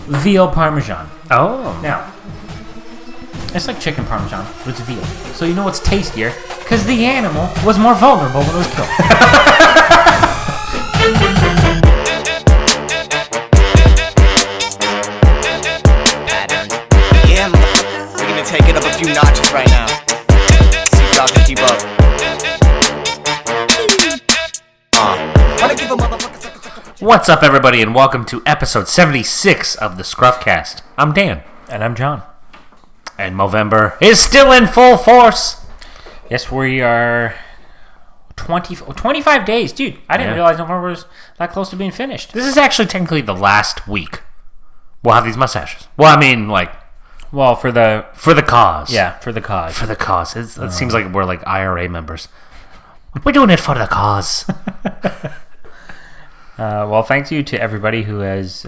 veal parmesan. Oh. Now, it's like chicken parmesan, but it's veal. So you know it's tastier because the animal was more vulnerable when it was killed. Yeah, motherfucker. We're gonna take it up a few notches right now. See if y'all can keep up. Wanna give a motherfucker. What's up, everybody, and welcome to episode 76 of the ScruffCast. I'm Dan. And I'm John. And Movember is still in full force. Yes, we are 25 days. Dude, I didn't realize November was that close to being finished. This is actually technically the last week we'll have these mustaches. Well, I mean, like... Well, for the cause. Yeah, for the cause. For the cause. It seems like we're like IRA members. We're doing it for the cause. Well, thank you to everybody who has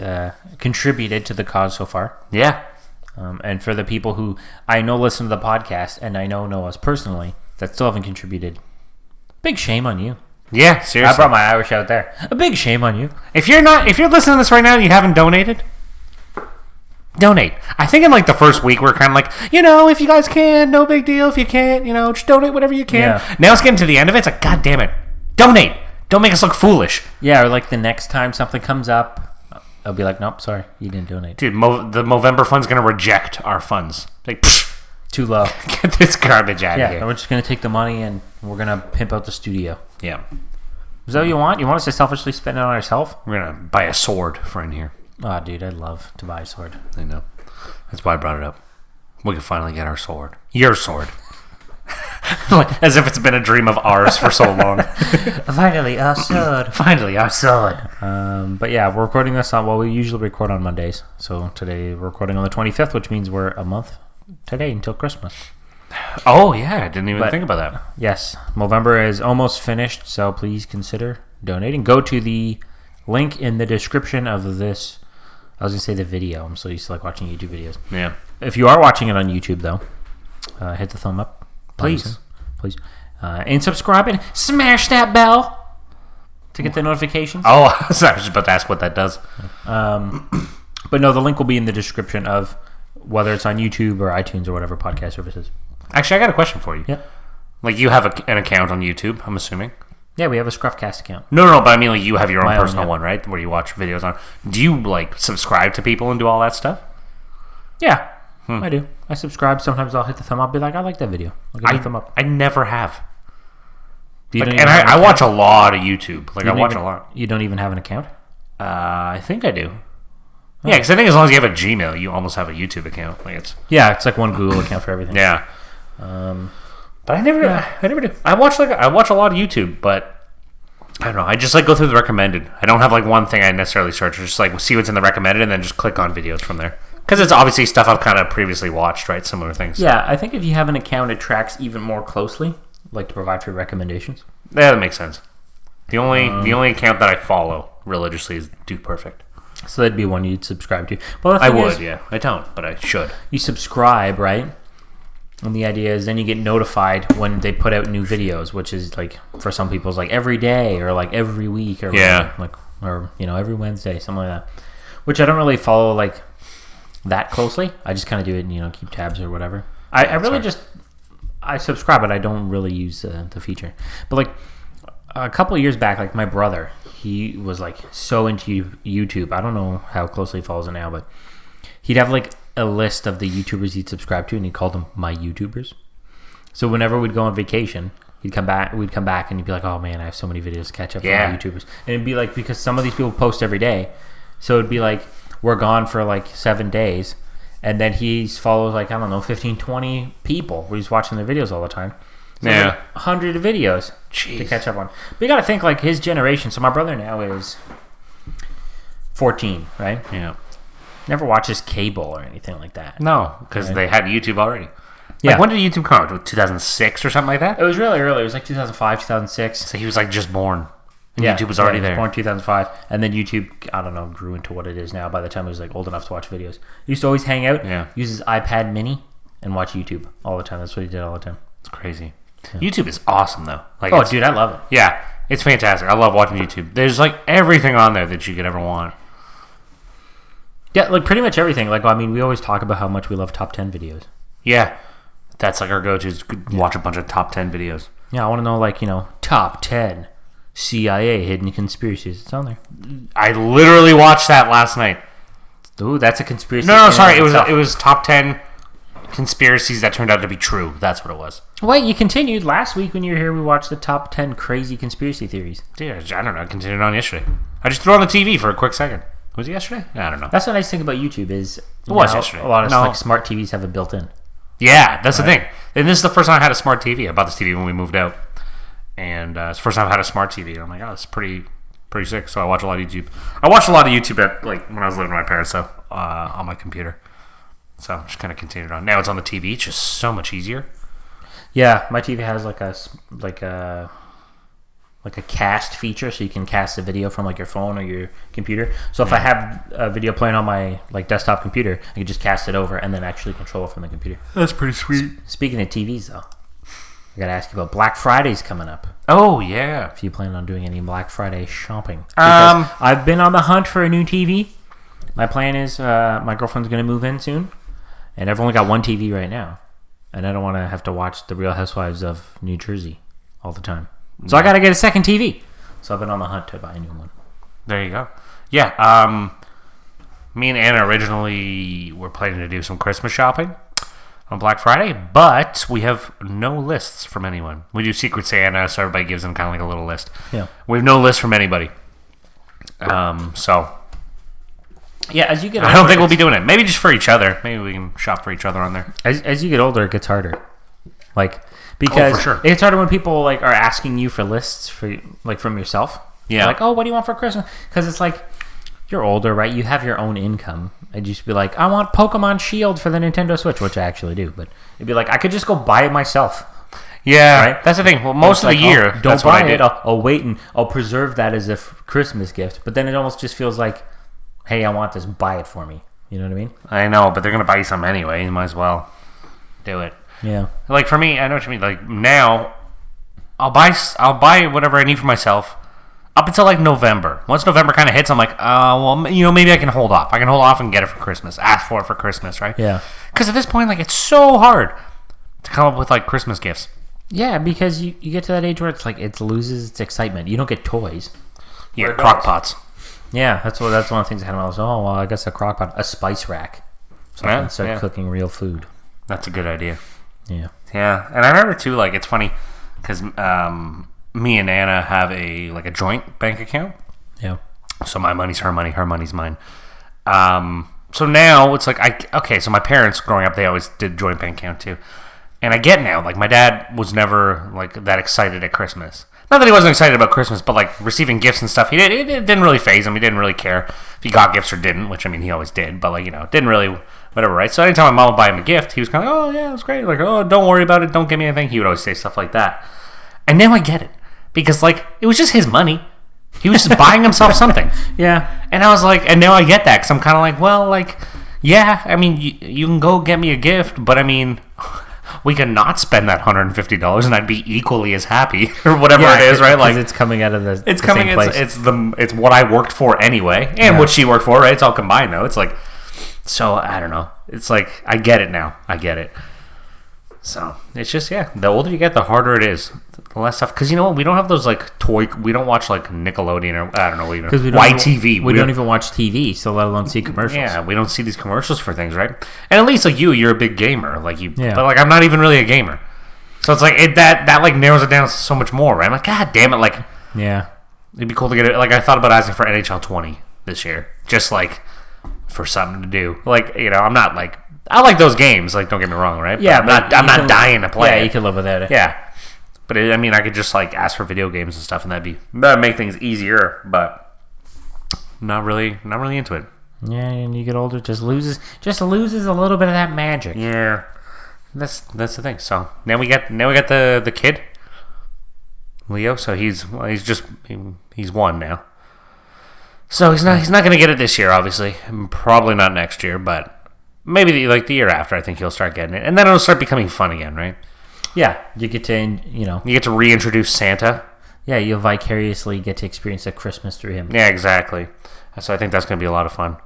contributed to the cause so far. Yeah. And for the people who I know listen to the podcast and I know us personally that still haven't contributed, big shame on you. Yeah, seriously. I brought my Irish out there. A big shame on you. If you're listening to this right now and you haven't donated, donate. I think in like the first week we're kind of like, if you guys can, no big deal. If you can't, just donate whatever you can. Yeah. Now it's getting to the end of it. It's like, God damn it, donate. Don't make us look foolish. Yeah, or like the next time something comes up, I'll be like, nope, sorry, you didn't donate. Dude, the Movember fund's going to reject our funds. Like, pfft, Too low. get this garbage out of Yeah, here. and we're just going to take the money and we're going to pimp out the studio. Yeah. Is that what you want? You want us to selfishly spend it on ourselves? We're going to buy a sword for in here. Oh, dude, I'd love to buy a sword. I know. That's why I brought it up. We can finally get our sword. Your sword. Like, as if it's been a dream of ours for so long. Finally, our sword. Finally, our sword. But yeah, we're recording this on, we usually record on Mondays. So today we're recording on the 25th, which means we're a month today until Christmas. Oh, yeah. I didn't even think about that. Yes, Movember is almost finished, so please consider donating. Go to the link in the description of this. I was going to say the video. I'm so used to like watching YouTube videos. Yeah. If you are watching it on YouTube, though, hit the thumb up. Please. And subscribe and smash that bell to get the notifications. Oh, I was just about to ask what that does. But no, the link will be in the description of whether it's on YouTube or iTunes or whatever podcast services. Actually, I got a question for you. Yeah. Like, you have an account on YouTube, I'm assuming? Yeah, we have a ScruffCast account. No, but I mean, like, you have your own personal yeah. one, right? Where you watch videos on. Do you, like, subscribe to people and do all that stuff? Yeah, I do. I subscribe. Sometimes I'll hit the thumb up, be like, I like that video. I'll give it a thumb up. I never have. Like, and I watch a lot of YouTube. Like, I watch a lot. You don't even have an account? I think I do. Yeah, because I think as long as you have a Gmail, you almost have a YouTube account. Like, it's like one Google account for everything. Yeah. But I never do. I watch a lot of YouTube, but I don't know. I just like go through the recommended. I don't have like one thing I necessarily search. I just like see what's in the recommended and then just click on videos from there. Because it's obviously stuff I've kind of previously watched, right? Similar things. Yeah, I think if you have an account, it tracks even more closely, like to provide for recommendations. Yeah, that makes sense. The only account that I follow religiously is Dude Perfect. So that'd be one you'd subscribe to. Well, I would, yeah. I don't, but I should. You subscribe, right? And the idea is then you get notified when they put out new videos, which is like for some people it's like every day or like every week or whatever, or every Wednesday, something like that. Which I don't really follow like that closely. I just kind of do it and keep tabs or whatever. I really just subscribe, but I don't really use the feature. But like a couple of years back, like my brother, he was like so into YouTube. I don't know how closely he follows it now, but he'd have like a list of the YouTubers he'd subscribe to, and he called them my YouTubers. So whenever we'd go on vacation, we'd come back and he'd be like, oh man, I have so many videos to catch up on my YouTubers. And it'd be like, because some of these people post every day, so it'd be like we're gone for like 7 days, and then he follows like, I don't know, 15, 20 people where he's watching their videos all the time. So yeah. Like 100 videos to catch up on. But you gotta think like his generation. So my brother now is 14, right? Yeah. Never watches cable or anything like that. No, because they had YouTube already. Yeah. Like, when did YouTube come out? 2006 or something like that? It was really early. It was like 2005, 2006. So he was like just born. And YouTube was already there. Born 2005. And then YouTube, I don't know, grew into what it is now by the time he was like old enough to watch videos. He used to always hang out, use his iPad mini, and watch YouTube all the time. That's what he did all the time. It's crazy. Yeah. YouTube is awesome, though. Like, dude, I love it. Yeah, it's fantastic. I love watching YouTube. There's like everything on there that you could ever want. Yeah, like pretty much everything. Like, I mean, we always talk about how much we love top 10 videos. Yeah. That's like our go-to is watch a bunch of top 10 videos. Yeah, I want to know, like, top 10 CIA hidden conspiracies. It's on there. I literally watched that last night. Ooh, that's a conspiracy. No, sorry. It was top 10 conspiracies that turned out to be true. That's what it was. Wait, you continued. Last week when you were here, we watched the top 10 crazy conspiracy theories. Dude, I don't know. I continued on yesterday. I just threw on the TV for a quick second. Was it yesterday? I don't know. That's the nice thing about YouTube is... It was yesterday. A lot of like smart TVs have it built in. Yeah, that's the thing. And this is the first time I had a smart TV. I bought this TV when we moved out. And it's the first time I've had a smart TV. And I'm like, oh, it's pretty sick. So I watch a lot of YouTube. I watched a lot of YouTube when I was living with my parents, though, on my computer. So just kind of continued on. Now it's on the TV. It's just so much easier. Yeah, my TV has like a cast feature, so you can cast a video from like your phone or your computer. So if I have a video playing on my like desktop computer, I can just cast it over and then actually control it from the computer. That's pretty sweet. Speaking of TVs, though, I gotta ask you about Black Friday's coming up. Oh yeah. If you plan on doing any Black Friday shopping, because I've been on the hunt for a new TV. My plan is my girlfriend's gonna move in soon, and I've only got one TV right now, and I don't want to have to watch The Real Housewives of New Jersey all the time. So I got to get a second TV. So I've been on the hunt to buy a new one. There you go. Yeah. Me and Anna originally were planning to do some Christmas shopping on Black Friday, but we have no lists from anyone. We do Secret Santa, so everybody gives them kind of like a little list. Yeah. We have no list from anybody. So yeah, as you get older, I don't think we'll be doing it. Maybe just for each other. Maybe we can shop for each other on there. As you get older, it gets harder. Because for sure. It's harder when people like are asking you for lists for like from yourself. Yeah. They're like, oh, what do you want for Christmas? Because it's like you're older, right? You have your own income. I'd just be like, I want Pokemon Shield for the Nintendo Switch, which I actually do. But it'd be like, I could just go buy it myself. Yeah, right? That's the thing. Well, most of the year, don't that's buy what I it. did. I'll wait and I'll preserve that as a Christmas gift. But then it almost just feels like, hey, I want this. Buy it for me. You know what I mean? I know, but they're gonna buy you something anyway. You might as well do it. Yeah. Like for me, I know what you mean. Like now, I'll buy whatever I need for myself up until like November. Once November kind of hits, I'm like, well, maybe I can hold off. I can hold off and get it for Christmas. Ask for it for Christmas, right? Yeah. Because at this point, like, it's so hard to come up with like Christmas gifts. Yeah, because you get to that age where it's like it loses its excitement. You don't get toys. Yeah, crock pots. Yeah, that's one of the things I had when I was, oh, well, I guess a crock pot, a spice rack. So I can start cooking real food. That's a good idea. Yeah. Yeah, and I remember too, like, it's funny because me and Anna have a joint bank account. Yeah. So my money's her money, her money's mine. So now it's like so my parents growing up, they always did joint bank account too. And I get now, like, my dad was never like that excited at Christmas. Not that he wasn't excited about Christmas, but like receiving gifts and stuff, it didn't really faze him. He didn't really care if he got gifts or didn't, which I mean he always did, but like, didn't really whatever, right? So anytime my mom would buy him a gift, he was kind of like, oh yeah, it's great. Like, oh, don't worry about it, don't give me anything. He would always say stuff like that. And now I get it. Because like it was just his money. He was just buying himself something. Yeah. And I was like, and now I get that because I'm kind of like, well, like, yeah, I mean, you can go get me a gift, but I mean, we can not spend that $150 and I'd be equally as happy or whatever it is, right? Like it's coming out of the it's the coming. same place. It's what I worked for anyway, and what she worked for, right? It's all combined now. It's like, so I don't know. It's like I get it now. I get it. So it's just the older you get, the harder it is. The less stuff, because you know what? We don't have those like toy. We don't watch like Nickelodeon or I don't know even YTV. We don't even watch TV, so let alone see commercials. Yeah, we don't see these commercials for things, right? And at least like you're a big gamer, like you. Yeah. But like I'm not even really a gamer, so it's like that like narrows it down so much more, right? I'm like, God damn it, like yeah, it'd be cool to get it. Like I thought about asking for NHL 20 this year, just like for something to do. Like I'm not like I like those games. Like don't get me wrong, right? Yeah, but I'm not dying to play. Yeah, it. you can live without it. Yeah. But I mean, I could just like ask for video games and stuff, and that'd make things easier. But not really into it. Yeah, and you get older, it just loses a little bit of that magic. Yeah, that's the thing. So now we got the kid, Leo. So he's one now. So he's not gonna get it this year, obviously. Probably not next year, but maybe the year after. I think he'll start getting it, and then it'll start becoming fun again, right? Yeah, you get to you get to reintroduce Santa. Yeah, you'll vicariously get to experience a Christmas through him. Yeah, exactly. So I think that's going to be a lot of fun.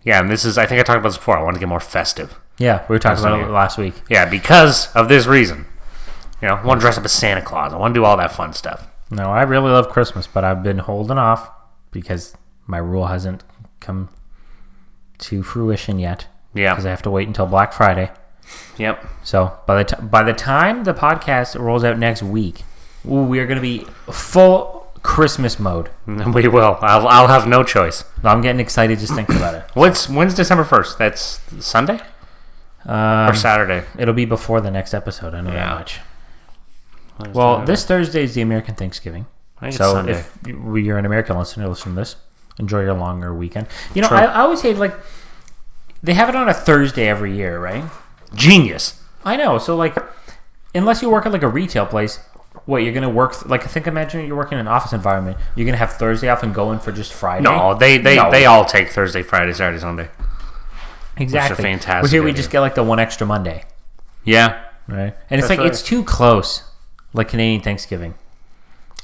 Yeah, and this is, I think I talked about this before. I want to get more festive. Yeah, we were talking about it last week. Yeah, because of this reason. You know, I want to dress up as Santa Claus. I want to do all that fun stuff. No, I really love Christmas, but I've been holding off because my rule hasn't come to fruition yet. Yeah. Because I have to wait until Black Friday. Yep. So by the time the podcast rolls out next week, we are going to be full Christmas mode. We will. I'll have no choice. I'm getting excited just thinking about it. When's December 1st? That's Sunday? Or Saturday? It'll be before the next episode. I know that much. Well, this Thursday is the American Thanksgiving. So if you're an American listener, listen to this. Enjoy your longer weekend. You know, I always hate, like, they have it on a Thursday every year, right? Genius. I know. So, like, unless you work at, like, a retail place, what, you're going to work, imagine you're working in an office environment. You're going to have Thursday off and go in for just Friday? No, they all take Thursday, Friday, Saturday, Sunday. Exactly. Which is fantastic. Well, here we just get, like, the one extra Monday. Yeah. Right? And it's it's too close, like Canadian Thanksgiving.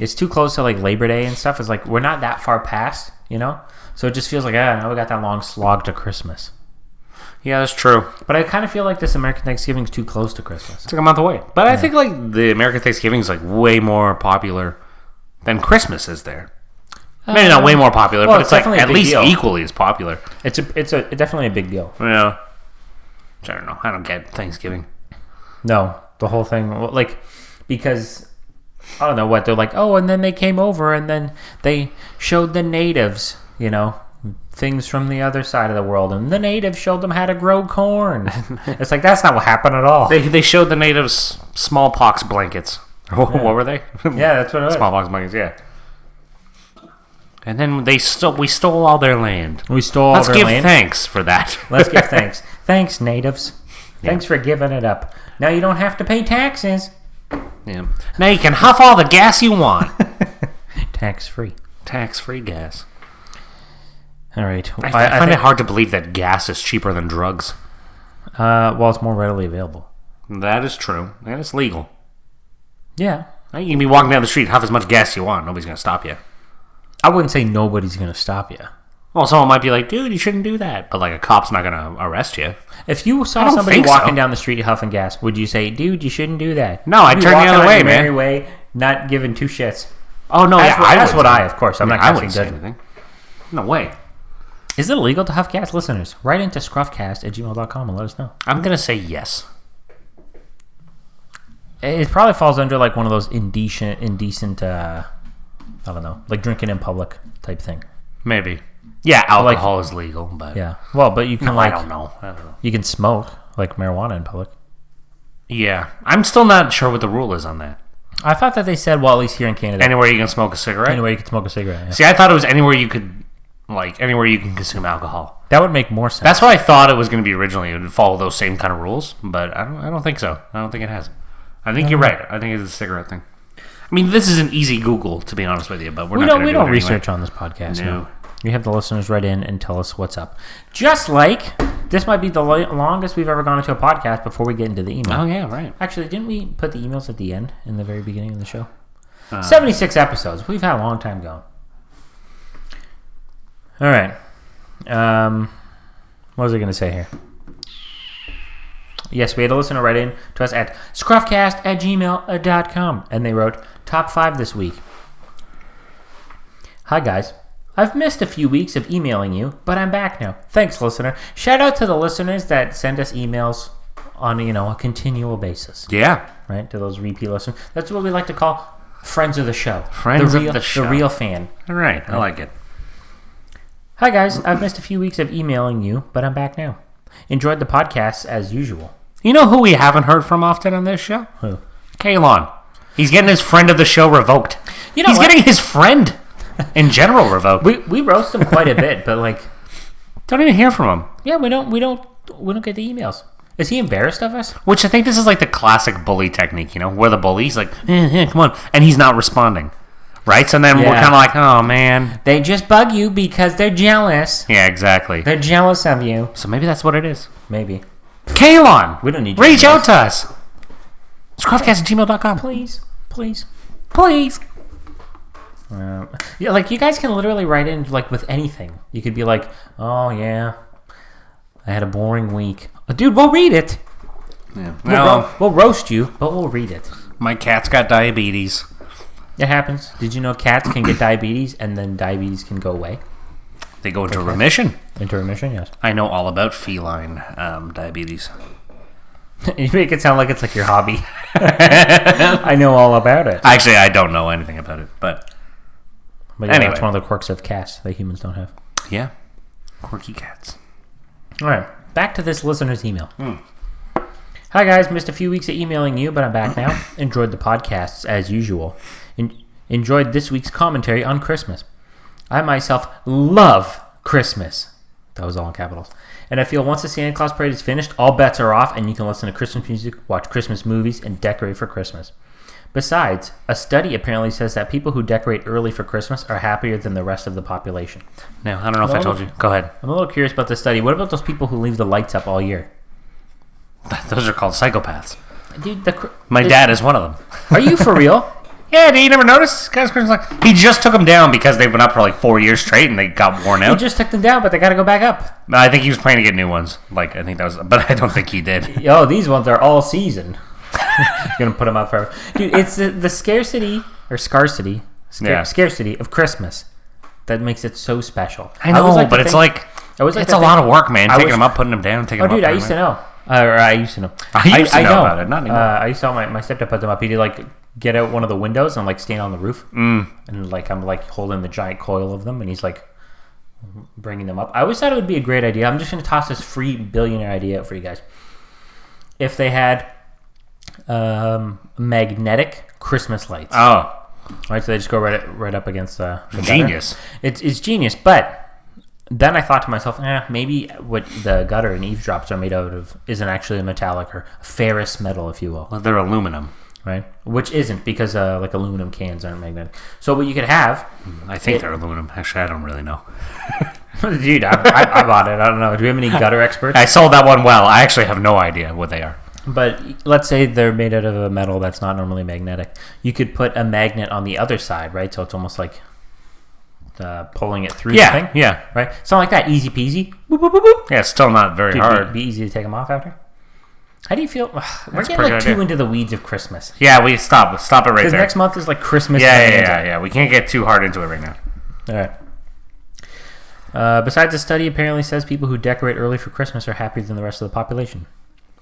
It's too close to, like, Labor Day and stuff. It's like, we're not that far past, you know? So it just feels like, now we got that long slog to Christmas. Yeah, that's true. But I kind of feel like this American Thanksgiving is too close to Christmas. It's like a month away. But I think, like, the American Thanksgiving is, like, way more popular than Christmas is there. Maybe not way more popular, but it's like at least equally as popular. It's definitely a big deal. Yeah. I don't know. I don't get Thanksgiving. No, the whole thing, like, because I don't know what they're like. Oh, and then they came over and then they showed the natives, you know, things from the other side of the world, and the natives showed them how to grow corn. It's like, that's not what happened at all. They showed the natives smallpox blankets. What were they? Yeah, that's what it was. Smallpox blankets, yeah. And then we stole all their land. We stole all their land. Let's give thanks for that. Let's give thanks. Thanks, natives. Yeah. Thanks for giving it up. Now you don't have to pay taxes. Yeah. Now you can huff all the gas you want. Tax-free. Tax-free gas. All right. I find it hard to believe that gas is cheaper than drugs. Well, it's more readily available. That is true. And it's legal. Yeah. You can be walking down the street, huff as much gas you want. Nobody's going to stop you. I wouldn't say nobody's going to stop you. Well, someone might be like, dude, you shouldn't do that. But, like, a cop's not going to arrest you. If you saw somebody walking down the street huffing gas, would you say, dude, you shouldn't do that? No, I'd turn the other way, man. Merry way, not giving two shits. Oh, no, that's what I, of course. I'm not casting judgment. Anything. No way. Is it illegal to huff gas? Listeners, write into ScruffCast@gmail.com and let us know. I'm going to say yes. It probably falls under, like, one of those indecent I don't know, like drinking in public type thing. Maybe. Yeah, alcohol is legal, but... Yeah. Well, but you can, I don't know. You can smoke, like, marijuana in public. Yeah. I'm still not sure what the rule is on that. I thought that they said, well, at least here in Canada... Anywhere you can smoke a cigarette? Anywhere you can smoke a cigarette, yeah. See, I thought it was anywhere you can consume alcohol. That would make more sense. That's what I thought it was going to be originally. It would follow those same kind of rules, but I don't think so. I don't think it has. I think you're right. I think it's a cigarette thing. I mean, this is an easy Google, to be honest with you, but we don't research on this podcast. No. We have the listeners write in and tell us what's up. Just like this might be the longest we've ever gone into a podcast before we get into the email. Oh, yeah, right. Actually, didn't we put the emails at the end in the very beginning of the show? 76 episodes. We've had a long time going. All right. What was I going to say here? Yes, we had a listener write in to us at scruffcast@gmail.com, and they wrote, Top 5 this week. Hi, guys. I've missed a few weeks of emailing you, but I'm back now. Thanks, listener. Shout out to the listeners that send us emails on, a continual basis. Yeah. Right? To those repeat listeners. That's what we like to call friends of the show. Friends of the show. The real fan. All right. I like it. Hi, guys. I've missed a few weeks of emailing you, but I'm back now. Enjoyed the podcasts as usual. You know who we haven't heard from often on this show? Who? Kalon. He's getting his friend of the show revoked. He's getting his friend in general revoked. We roast him quite a bit, but like, don't even hear from him. Yeah, we don't get the emails. Is he embarrassed of us? Which I think this is like the classic bully technique, where the bully's like, come on, and he's not responding. Right? So then we're kind of like, oh, man. They just bug you because they're jealous. Yeah, exactly. They're jealous of you. So maybe that's what it is. Maybe. Kalon! We don't need reach out to us. ScruffCast@gmail.com. Please. Yeah, like, you guys can literally write in, like, with anything. You could be like, oh, yeah, I had a boring week. Dude, we'll read it. Yeah. We'll roast you, but we'll read it. My cat's got diabetes. It happens. Did you know cats can get diabetes and then diabetes can go away? They go into remission. Into remission, yes. I know all about feline diabetes. You make it sound like it's like your hobby. I know all about it. Actually, I don't know anything about it, but yeah, anyway. That's one of the quirks of cats that humans don't have. Yeah. Quirky cats. All right. Back to this listener's email. Hi, guys. Missed a few weeks of emailing you, but I'm back now. Enjoyed the podcasts as usual. Enjoyed this week's commentary on Christmas. I myself love Christmas. That was all in capitals. And I feel once the Santa Claus parade is finished, all bets are off and you can listen to Christmas music, watch Christmas movies, and decorate for Christmas. Besides, a study apparently says that people who decorate early for Christmas are happier than the rest of the population. Now, I don't know if I told you. Go ahead. I'm a little curious about this study. What about those people who leave the lights up all year? Those are called psychopaths. Dude, My dad is one of them. Are you for real? Yeah, did you never notice? Guy's like, he just took them down because they've been up for like 4 years straight and they got worn out. He just took them down, but they got to go back up. I think he was planning to get new ones. Like, I think that was, but I don't think he did. Oh, these ones are all season. Gonna put them up forever. Dude, it's the scarcity or scarcity of Christmas that makes it so special. I know, but it's like it's a lot of work, man. Taking them up, putting them down, taking them up. Oh, dude, I used to know. I used to know. I used to know about it. Not anymore. I used to tell my stepdad put them up. He'd like get out one of the windows and like stand on the roof, and like I'm like holding the giant coil of them, and he's like bringing them up. I always thought it would be a great idea. I'm just gonna toss this free billionaire idea out for you guys. If they had magnetic Christmas lights. Oh, right. So they just go right up against the genius. Gutter. It's genius, but. Then I thought to myself, maybe what the gutter and eavesdrops are made out of isn't actually a metallic or a ferrous metal, if you will. Well, they're aluminum. Right? Which isn't, because like aluminum cans aren't magnetic. So what you could have... I think they're aluminum. Actually, I don't really know. Dude, I bought it. I don't know. Do we have any gutter experts? I sold that one well. I actually have no idea what they are. But let's say they're made out of a metal that's not normally magnetic. You could put a magnet on the other side, right? So it's almost like... pulling it through the thing. Yeah. Right? Something like that. Easy peasy. Boop, boop, boop, boop. Yeah, it's still not very hard. Be easy to take them off after. How do you feel? We're getting like too into the weeds of Christmas. Yeah, we stop it right there. Because next month is like Christmas. Yeah. We can't get too hard into it right now. All right. Besides, the study apparently says people who decorate early for Christmas are happier than the rest of the population.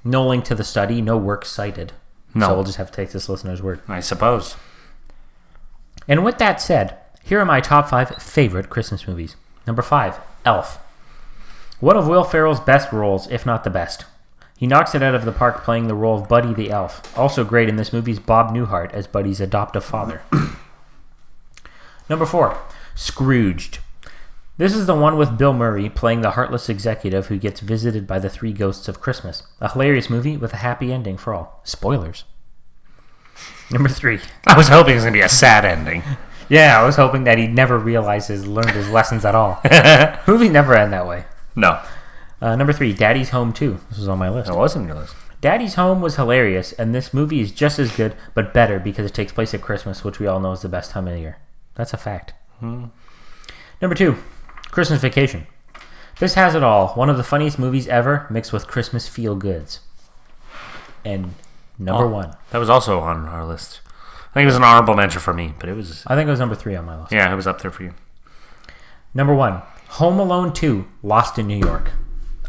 No link to the study, no work cited. No. So we'll just have to take this listener's word. I suppose. And with that said, here are my top 5 favorite Christmas movies. Number 5, Elf. One of Will Ferrell's best roles, if not the best. He knocks it out of the park playing the role of Buddy the Elf. Also great in this movie is Bob Newhart as Buddy's adoptive father. Number 4, Scrooged. This is the one with Bill Murray playing the heartless executive who gets visited by the 3 ghosts of Christmas. A hilarious movie with a happy ending for all. Spoilers. Number 3. I was hoping it was going to be a sad ending. Yeah, I was hoping that he'd never learned his lessons at all. Movies never end that way. No. Number 3, Daddy's Home 2. This was on my list. It was on your list. Daddy's Home was hilarious, and this movie is just as good, but better because it takes place at Christmas, which we all know is the best time of the year. That's a fact. Number 2, Christmas Vacation. This has it all. One of the funniest movies ever, mixed with Christmas feel-goods. And number 1. That was also on our list. I think it was an honorable mention for me, but it was... I think it was number 3 on my list. Yeah, it was up there for you. Number 1, Home Alone 2, Lost in New York.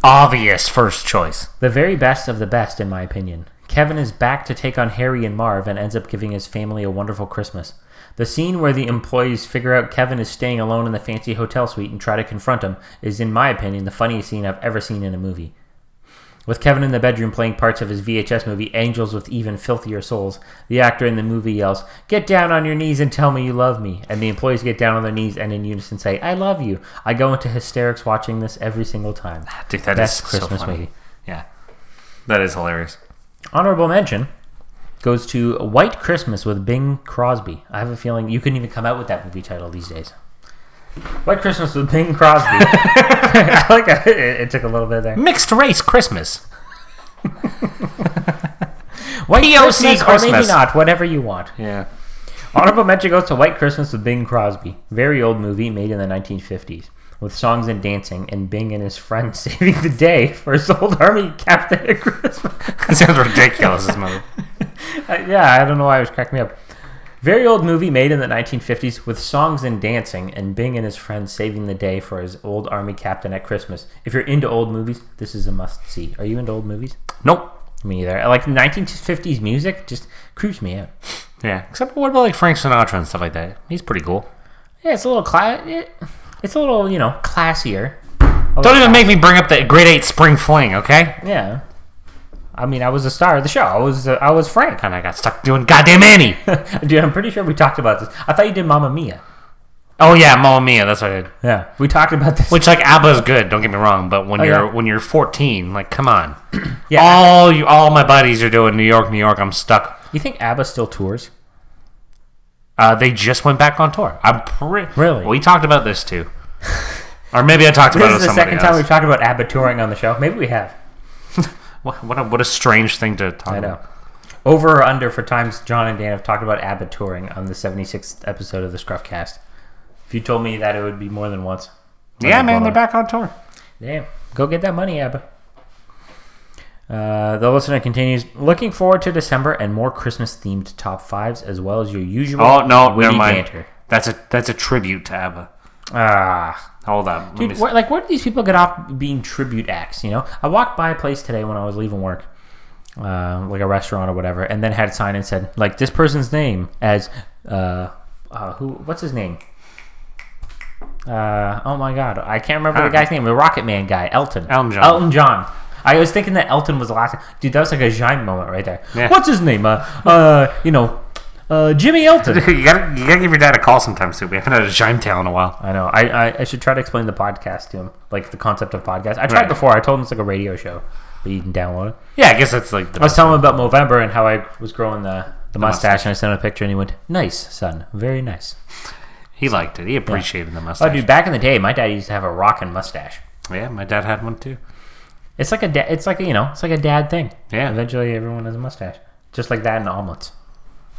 Obvious first choice. The very best of the best, in my opinion. Kevin is back to take on Harry and Marv and ends up giving his family a wonderful Christmas. The scene where the employees figure out Kevin is staying alone in the fancy hotel suite and try to confront him is, in my opinion, the funniest scene I've ever seen in a movie. With Kevin in the bedroom playing parts of his VHS movie Angels with Even Filthier Souls, the actor in the movie yells, "Get down on your knees and tell me you love me." And the employees get down on their knees and in unison say, "I love you." I go into hysterics watching this every single time. Dude, that Best is Christmas so funny. movie. Yeah. That is hilarious. Honorable mention goes to White Christmas with Bing Crosby. I have a feeling you couldn't even come out with that movie title these days. White Christmas with Bing Crosby. I like that. It took a little bit there. Mixed race Christmas. White POC Christmas, or Christmas. maybe not. Whatever you want. Yeah. Honorable mention goes to White Christmas with Bing Crosby. Very old movie made in the 1950s. with songs and dancing, and Bing and his friend saving the day for his old army captain at Christmas. That sounds ridiculous, this movie. Yeah, I don't know why it was cracking me up. Very old movie made in the 1950s with songs and dancing, and Bing and his friend saving the day for his old army captain at Christmas. If you're into old movies, this is a must-see. Are you into old movies? Nope. Me either. Like 1950s music just creeps me out. Yeah, except for what about like Frank Sinatra and stuff like that? He's pretty cool. Yeah, it's a little it's a little, classier. Don't even make me bring up the grade 8 spring fling, okay? Yeah. I mean, I was the star of the show. I was Frank. And I got stuck doing goddamn Annie. Dude, I'm pretty sure we talked about this. I thought you did Mamma Mia. Oh yeah, Mamma Mia, that's what I did. Yeah, we talked about this. Which like ABBA's good, don't get me wrong, but when you're 14, like come on. Yeah. All my buddies are doing New York, I'm stuck. You think ABBA still tours? They just went back on tour. Really? We talked about this too. Or maybe I talked about it with somebody else. This is the second time we've talked about ABBA touring on the show. Maybe we have. What a strange thing to talk about. I know. Over or under for times Jon and Dan have talked about ABBA touring on the 76th episode of the ScruffCast. If you told me that, it would be more than once. Yeah, man, they're back on tour. Damn. Go get that money, ABBA. The listener continues, looking forward to December and more Christmas-themed top fives, as well as your usual witty banter. That's a tribute to ABBA. Hold on. Dude, where do these people get off being tribute acts, I walked by a place today when I was leaving work, like a restaurant or whatever, and then had a sign and said, like, this person's name as, what's his name? Oh my god, I can't remember the guy's name. The Rocket Man guy, Elton John. I was thinking that Elton was the last. Dude, that was like a giant moment right there. Yeah. What's his name? Jimmy Elton. you gotta give your dad a call sometime soon. We haven't had a giant tale in a while. I know. I should try to explain the podcast to him, like the concept of podcast. I tried before. I told him it's like a radio show, but you can download it. Yeah, I guess that's like. I was telling him about Movember and how I was growing the mustache, and I sent him a picture, and he went, "Nice, son, very nice." He liked it. He appreciated the mustache. Oh, dude, back in the day, my dad used to have a rockin' mustache. Yeah, my dad had one too. It's like a dad thing. Yeah. Eventually, everyone has a mustache, just like that in omelets.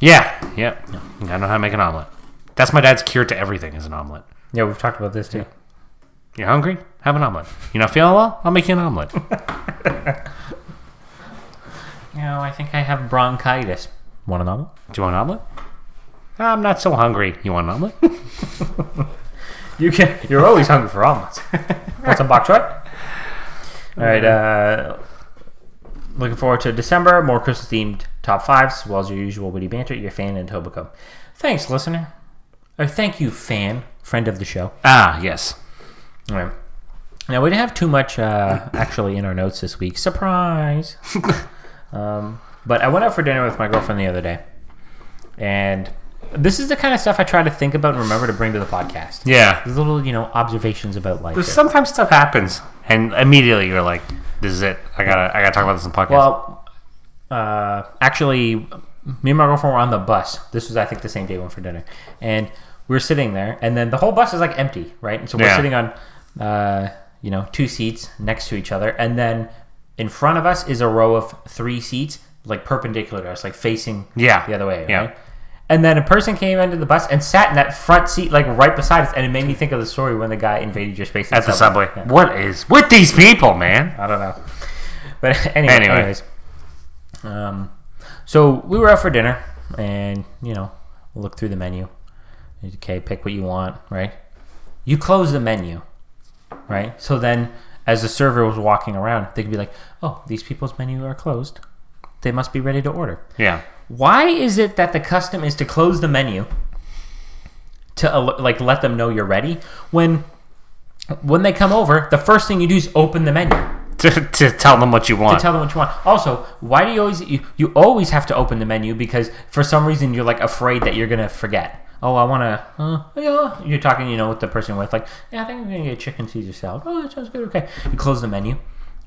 Yeah. Yep. I know how to make an omelet. That's my dad's cure to everything is an omelet. Yeah, we've talked about this too. You're hungry? Have an omelet. You're not feeling well? I'll make you an omelet. I think I have bronchitis. Want an omelet? Do you want an omelet? I'm not so hungry. You want an omelet? You're always hungry for omelets. Want some bok choy? All right. Looking forward to December. More Christmas-themed top fives, as well as your usual witty banter. Your fan in Etobicoke. Thanks, listener. Or thank you, fan, friend of the show. Yes. All right. Now, we didn't have too much actually in our notes this week. Surprise. But I went out for dinner with my girlfriend the other day. And this is the kind of stuff I try to think about and remember to bring to the podcast. Yeah. These little, observations about life. Sometimes stuff happens, and immediately you're like, "This is it. I gotta talk about this in the podcast." Well, actually, me and my girlfriend were on the bus. This was, I think, the same day we went for dinner, and we were sitting there, and then the whole bus is like empty, right? And so we're sitting on, two seats next to each other, and then in front of us is a row of 3 seats, like perpendicular to us, like facing the other way, right? And then a person came into the bus and sat in that front seat, like right beside us, and it made me think of the story when the guy invaded your space at the subway. Yeah. What is with these people, man? I don't know. But anyways. So we were out for dinner, and look through the menu. Okay, pick what you want, right? You close the menu, right? So then, as the server was walking around, they could be like, "Oh, these people's menu are closed. They must be ready to order." Yeah. Why is it that the custom is to close the menu to let them know you're ready when they come over, the first thing you do is open the menu to tell them what you want. Also, why do you always have to open the menu? Because for some reason you're like afraid that you're gonna forget. Oh, I want to. You're talking, with the person with like, I think I'm gonna get a chicken Caesar salad. Oh, that sounds good. Okay, you close the menu.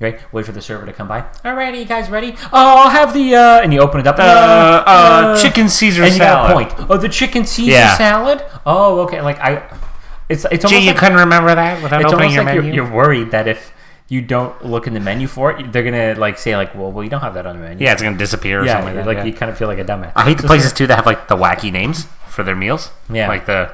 Right, wait for the server to come by. Alrighty, you guys ready? Oh, I'll have the and you open it up. Chicken Caesar and salad. And you got a point. Oh, the chicken Caesar salad. Oh, okay. Like it's almost Gee, you couldn't remember that without opening your menu. You're worried that if you don't look in the menu for it, they're gonna say well, you don't have that on the menu. Yeah, it's gonna disappear or something like that. You kind of feel like a dumbass. I hate the places too that have like the wacky names for their meals. Yeah, like the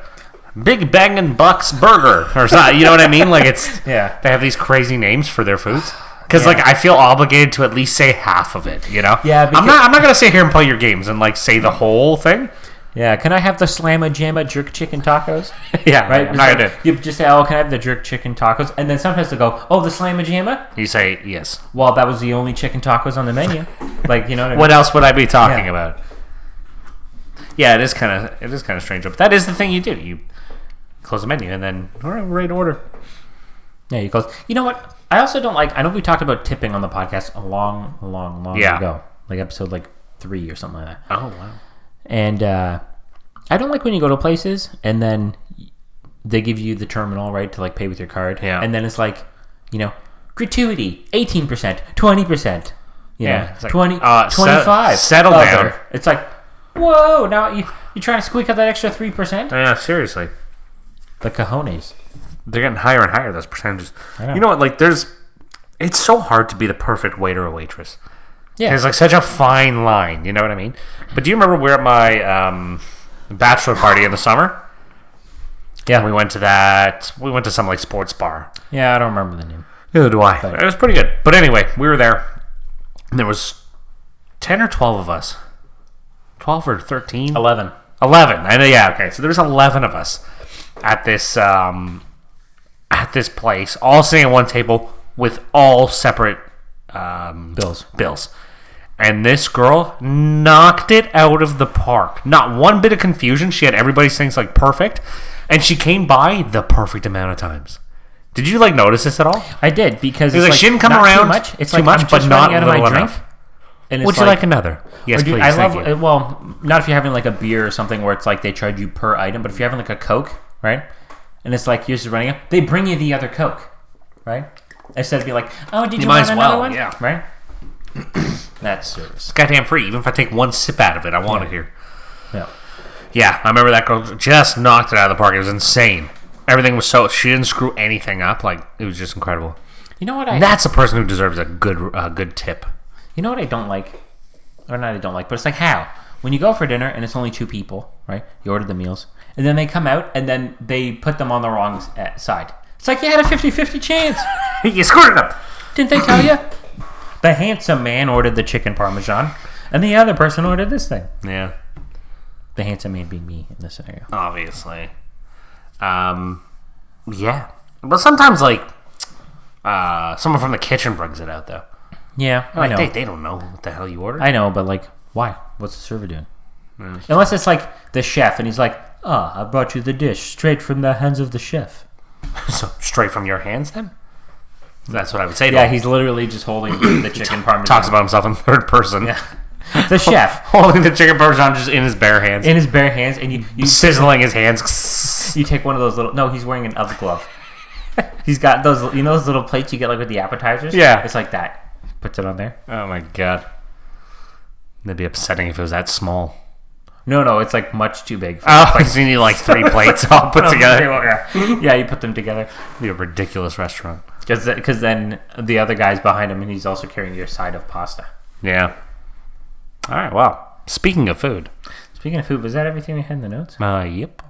Big Bangin' Bucks Burger or something. You know what I mean? Like it's Yeah. They have these crazy names for their foods. Because like I feel obligated to at least say half of it. You know? Yeah. I'm not gonna sit here and play your games and like say the whole thing. Yeah, can I have the Slamma Jamma jerk chicken tacos? Yeah, right. I'm not gonna. You just say, "Oh, can I have the jerk chicken tacos?" And then sometimes they go, "Oh, the Slamma Jamma." You say yes. Well, that was the only chicken tacos on the menu. Like, you know what I mean? What else would I be talking about? Yeah, it is kind of strange. But that is the thing you do. You close the menu and then all right, we're ready to order. Yeah, you close. You know what? I also don't like. I know we talked about tipping on the podcast a long ago, like episode 3 or something like that. Oh wow. And I don't like when you go to places and then they give you the terminal, right, to like pay with your card. Yeah. And then it's like, gratuity, 18%, 20%, It's like, 25. settle down. Other. It's like, whoa, now you're trying to squeak out that extra 3%? Yeah, seriously. The cojones. They're getting higher and higher, those percentages. I know. You know what? Like, it's so hard to be the perfect waiter or waitress. Yeah. There's like such a fine line, you know what I mean? But do you remember we were at my bachelor party in the summer? Yeah. And we went to that. We went to some like sports bar. Yeah, I don't remember the name. Neither do I. It was pretty good. But anyway, we were there, and there was 10 or 12 of us. 12 or 13? 11. 11. I know. Yeah. Okay. So there was 11 of us at this place, all sitting at one table with all separate bills. And this girl knocked it out of the park. Not one bit of confusion. She had everybody's things like perfect, and she came by the perfect amount of times. Did you like notice this at all? I did, because it's like she didn't come not around too much. It's too like much, I'm but just not running out of my little drink. enough. And it's Would you like another? Yes, please. I thank love you. well, not if you're having like a beer or something where it's like they charge you per item, but if you're having like a Coke, right? And it's like yours is running out, they bring you the other Coke, right? Instead of being like, oh, did you might want as another well, one? yeah. Right? That's service. It's goddamn free. Even if I take one sip out of it, I want it here. Yeah. Yeah, I remember that girl just knocked it out of the park. It was insane. Everything was she didn't screw anything up. Like, it was just incredible. You know what And that's a person who deserves a good tip. You know what I don't like? Or not I don't like, but it's like how? When you go for dinner and it's only 2 people, right? You order the meals, and then they come out and then they put them on the wrong side. It's like you had a 50-50 chance. You screwed it up. Didn't they tell you? The handsome man ordered the chicken parmesan, and the other person ordered this thing. Yeah. The handsome man being me in this scenario. Obviously. Yeah. But sometimes, like, someone from the kitchen brings it out, though. Yeah, I know. They don't know what the hell you ordered. I know, but like, why? What's the server doing? Unless it's like the chef, and he's like, I brought you the dish straight from the hands of the chef. So, straight from your hands, then? That's what I would say. Yeah, he's literally just holding the chicken parmesan. Talks about himself in third person. Yeah. The chef. Holding the chicken parmesan just in his bare hands. In his bare hands, and you sizzling his hands. You take one of those little... No, he's wearing an other glove. He's got those... You know those little plates you get like with the appetizers? Yeah. It's like that. Puts it on there. Oh my god. That'd be upsetting if it was that small. No, it's like much too big. So you need like 3 plates all put together. Yeah, you put them together. It'd be a ridiculous restaurant. Because then the other guy's behind him and he's also carrying your side of pasta. Yeah. All right, wow. Speaking of food. Speaking of food, was that everything we had in the notes? Yep.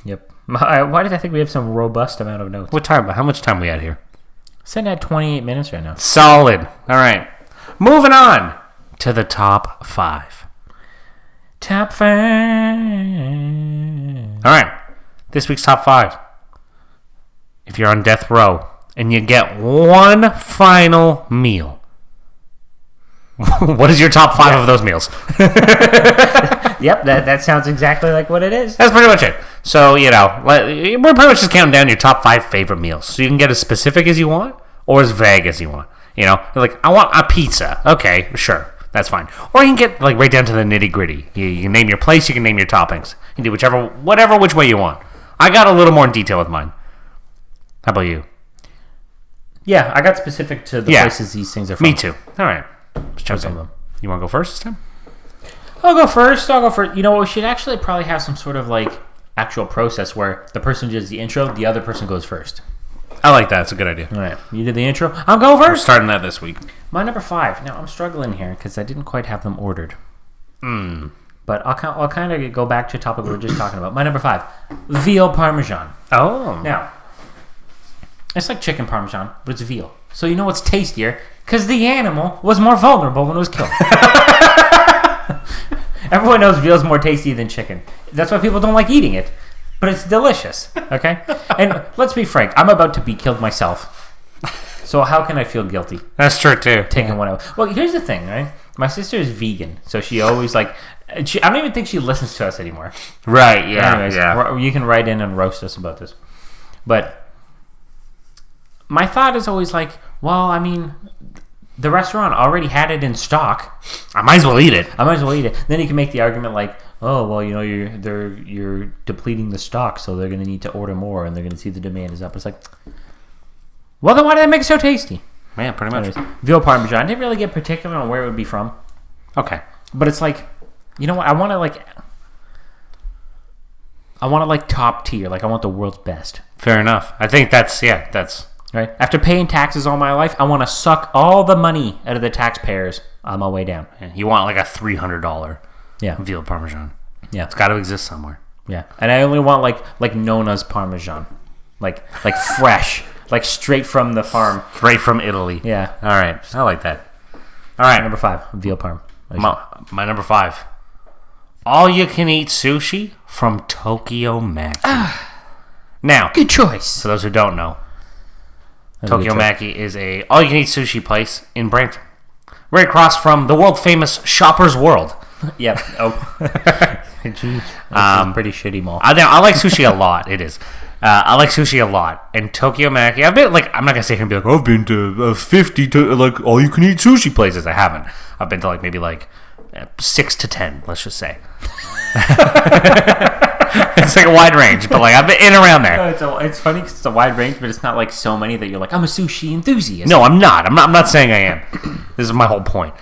Yep. Why did I think we have some robust amount of notes? What time? How much time we had here? Sitting at 28 minutes right now. Solid. All right. Moving on to the top 5. Top 5. All right. This week's top 5. If you're on death row and you get one final meal, what is your top 5 of those meals? Yep, that sounds exactly like what it is. That's pretty much it. So, we're pretty much just counting down your top 5 favorite meals. So you can get as specific as you want or as vague as you want. You're like, I want a pizza. Okay, sure. That's fine. Or you can get like right down to the nitty gritty. You can name your place. You can name your toppings. You can do which way you want. I got a little more in detail with mine. How about you? Yeah, I got specific to the places these things are from. Me too. All right. Let's jump in. You want to go first this time? I'll go first. You know what? We should actually probably have some sort of like actual process where the person does the intro, the other person goes first. I like that. It's a good idea. All right. You did the intro. I'm going first. We're starting that this week. My number 5. Now, I'm struggling here because I didn't quite have them ordered. But I'll kind of go back to a topic we were just talking about. My number 5, veal parmesan. Oh. Now, it's like chicken parmesan, but it's veal. So you know what's tastier? Because the animal was more vulnerable when it was killed. Everyone knows veal is more tasty than chicken. That's why people don't like eating it. But it's delicious, okay? And let's be frank, I'm about to be killed myself. So how can I feel guilty? That's true, too. Taking one out. Well, here's the thing, right? My sister is vegan, so she always I don't even think she listens to us anymore. Right, yeah. Anyways, you can write in and roast us about this. But my thought is always like, well, I mean, the restaurant already had it in stock. I might as well eat it. Then you can make the argument like, oh, well, you know, you're depleting the stock, so they're going to need to order more, and they're going to see the demand is up. It's like, well, then why did they make it so tasty? Yeah, pretty much. Anyways, veal parmesan. I didn't really get particular on where it would be from. Okay. But it's like, you know what? I want to top tier. Like, I want the world's best. Fair enough. I think that's... Right? After paying taxes all my life, I want to suck all the money out of the taxpayers on my way down. Yeah, you want like a $300 Yeah. veal parmesan. Yeah. It's got to exist somewhere. Yeah. And I only want like Nona's parmesan. Like fresh. Like straight from the farm. Straight from Italy. Yeah. All right. I like that. All right. Number 5, veal parm. My number 5. All-you-can-eat sushi from Tokyo Maki. Now, Good choice. for those who don't know, That's a good Tokyo choice. Maki is a all-you-can-eat sushi place in Brampton. Right across from the world-famous Shoppers World. Yep. Oh. Gee, that's a pretty shitty mall. I like sushi a lot. It is. I like sushi a lot. And Tokyo Maki, I've been I'm not going to sit here and be like, I've been to 50 to like all-you-can-eat sushi places. I haven't. I've been to like maybe like 6 to 10, let's just say. It's like a wide range, but like I've been in and around there. No, it's funny because it's a wide range, but it's not like so many that you're like, I'm a sushi enthusiast. No, I'm not. I'm not saying I am. This is my whole point.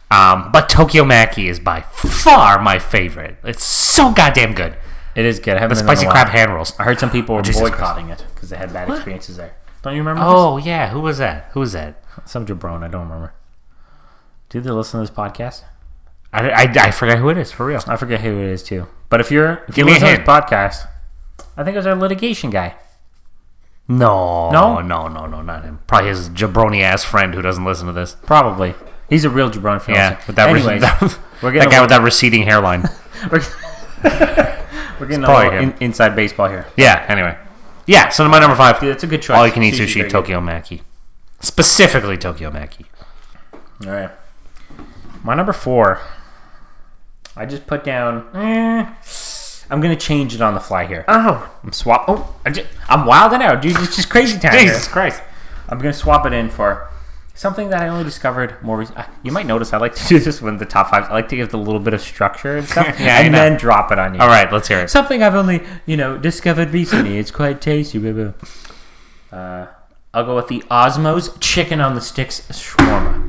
But Tokyo Maki is by far my favorite. It's so goddamn good. It is good. I haven't The been in spicy a while. crab hand rolls. I heard some people were Jesus boycotting it because they had bad experiences there. Don't you remember Oh, yeah. Who was that? this? Some jabron. I don't remember. Do they listen to this podcast? I forget who it is, for real. I forget who it is too. But if you Give me a listen to hint. this podcast, I think it was our litigation guy. No, No? not him. Probably his jabroni-ass friend who doesn't listen to this. Probably. He's a real jabron fan. Yeah, with that, Anyways, we're that guy with that receding hairline. we're getting a probably little him. inside baseball here. Yeah, anyway. Yeah, so my number 5. Dude, that's a good choice. All you can eat Sushi's sushi, very Tokyo Maki. Specifically Tokyo Maki. good. All right. My number 4. I just put down. I'm gonna change it on the fly here. Oh. I'm wilding out, dude. It's just crazy time. Jesus here. Christ. I'm gonna swap it in for something that I only discovered more recently. You might notice I like to do this when the top 5. I like to give it a little bit of structure and stuff, Yeah, I and know. then drop it on you. All right, let's hear it. Something I've only discovered recently. It's quite tasty. Blah, blah. I'll go with the Osmo's chicken on the sticks shawarma.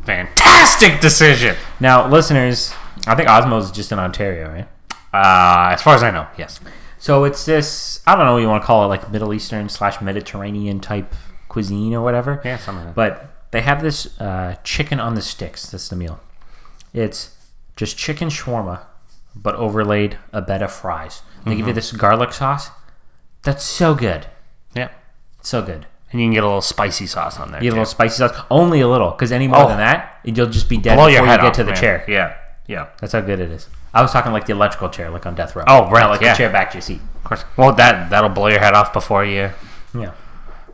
Fantastic decision. Now, listeners, I think Osmo's is just in Ontario, right? As far as I know, yes. So it's this, I don't know what you want to call it, like Middle Eastern / Mediterranean type cuisine or whatever. Yeah, something like that. But they have this chicken on the sticks. That's the meal. It's just chicken shawarma, but overlaid a bed of fries. They give you this garlic sauce. That's so good. Yeah. So good. And you can get a little spicy sauce on there. You get a too. little spicy sauce. Only a little, because any more than that, you'll just be dead Blow before your you head get off, to the man. chair. Yeah. That's how good it is. I was talking like the electrical chair, like on death row. Oh, right, Not like yeah. the chair back to your seat. Of course. Well, that'll blow your head off before you... Yeah.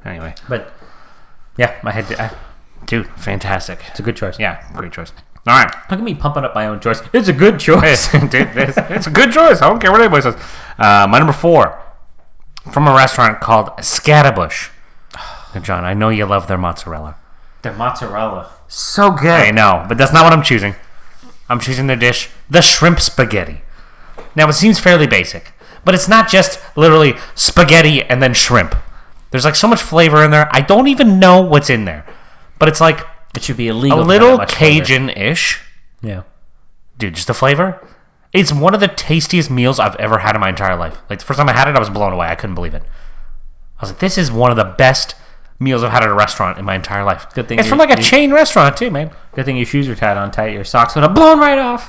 Anyway. But, yeah, my head... Dude, fantastic. it's a good choice. Yeah, great choice. All right. Look at me pumping up my own choice. It's a good choice. Dude, it's a good choice. I don't care what anybody says. My number 4, from a restaurant called Scatterbush. Now, John, I know you love their mozzarella. Their mozzarella. So good. I know, but that's not what I'm choosing. I'm choosing their dish, the shrimp spaghetti. Now, it seems fairly basic, but it's not just literally spaghetti and then shrimp. There's like so much flavor in there. I don't even know what's in there, but it's like It should be illegal. a to little have that much flavor. Cajun-ish. Yeah. Dude, just the flavor. It's one of the tastiest meals I've ever had in my entire life. Like, the first time I had it, I was blown away. I couldn't believe it. I was like, this is one of the best meals I've had at a restaurant in my entire life. Good thing it's you- from like a you- chain restaurant, too, man. Good thing your shoes are tied on tight. Your socks would have blown right off.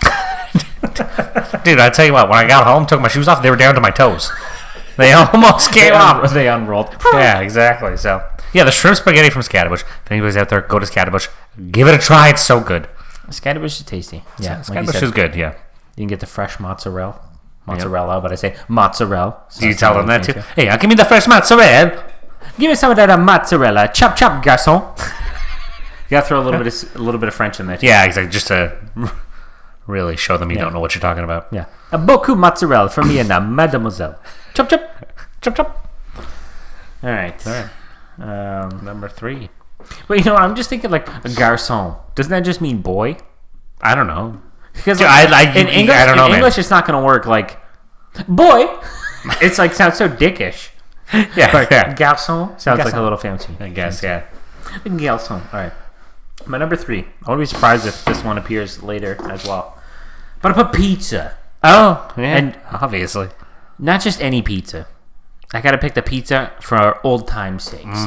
Dude, I tell you what, when I got home, took my shoes off, they were down to my toes. They almost came off. They unrolled. Yeah, exactly. So, yeah, the shrimp spaghetti from Scatterbush. If anybody's out there, go to Scatterbush. Give it a try. It's so good. Scatterbush is tasty. Yeah, Scatterbush is good, yeah. You can get the fresh mozzarella, but I say mozzarella. So do you tell them that too? Hey, give me the fresh mozzarella. Give me some of that mozzarella. Chop, chop, garçon. You gotta throw a little bit of French in there too. Yeah, exactly. Just to really show them you don't know what you're talking about. Yeah. A beaucoup mozzarella for me and mademoiselle. Chop, chop. Chop, chop. All right. Number 3. But you know, I'm just thinking like a garçon. Doesn't that just mean boy? I don't know. Because like, in English, I don't know, English, it's not going to work. Like boy, it's like sounds so dickish. Yeah, but yeah. Garçon sounds like a little fancy. I guess, yeah. Garçon. All right. My number 3. I won't be surprised if this one appears later as well. But I put pizza. Oh, yeah. And obviously, not just any pizza. I got to pick the pizza for our old time sakes.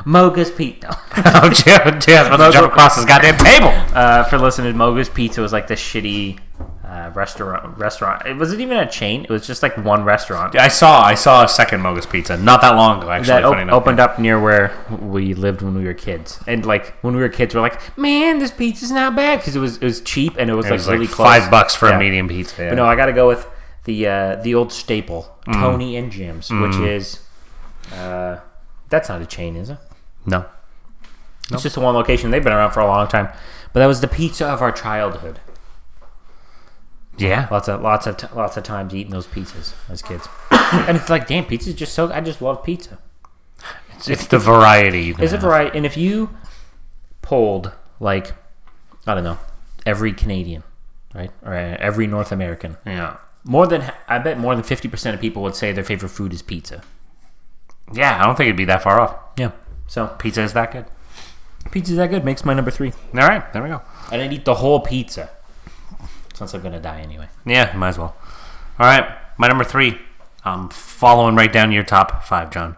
Moga's Pizza. Oh, Jeff's about to jump across this goddamn table. For listeners, Moga's Pizza was like the shitty restaurant. It wasn't even a chain. It was just like one restaurant. I saw a second Moga's Pizza not that long ago, actually. That opened up near where we lived when we were kids. And like when we were kids, we were like, man, this pizza's not bad because it was cheap and it was really close. $5 for a medium pizza. Yeah. But no, I got to go with the old staple, Tony and Jim's, which is that's not a chain, is it? No. It's just a one location. They've been around for a long time. But that was the pizza of our childhood. Yeah. Lots of times eating those pizzas as kids. And it's like, damn, pizza's just so... I just love pizza. It's the variety. It's a variety. And if you polled, like, I don't know, every Canadian, right? Or every North American. Yeah. I bet more than 50% of people would say their favorite food is pizza. Yeah, I don't think it'd be that far off. Yeah. So pizza is that good. Pizza's that good. Makes my number 3. All right, there we go. And I'd eat the whole pizza. Since I'm going to die anyway. Yeah, might as well. All right, my number 3. I'm following right down to your top 5, John.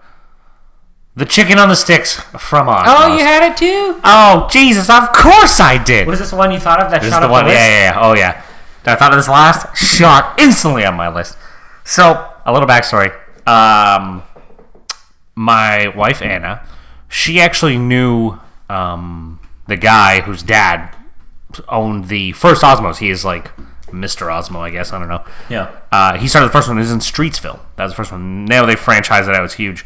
The chicken on the sticks from Oz. Oh, you had it too? Oh, Jesus, of course I did. Was this the one you thought of that this shot is up the one, the list? Yeah. Oh, yeah. I thought of this last. Shot instantly on my list. So, a little backstory. My wife, Anna, she actually knew the guy whose dad owned the first Osmos. He is like Mr. Osmo, I guess. I don't know. Yeah. He started the first one. It was in Streetsville. That was the first one. Now they franchised it out. It's huge.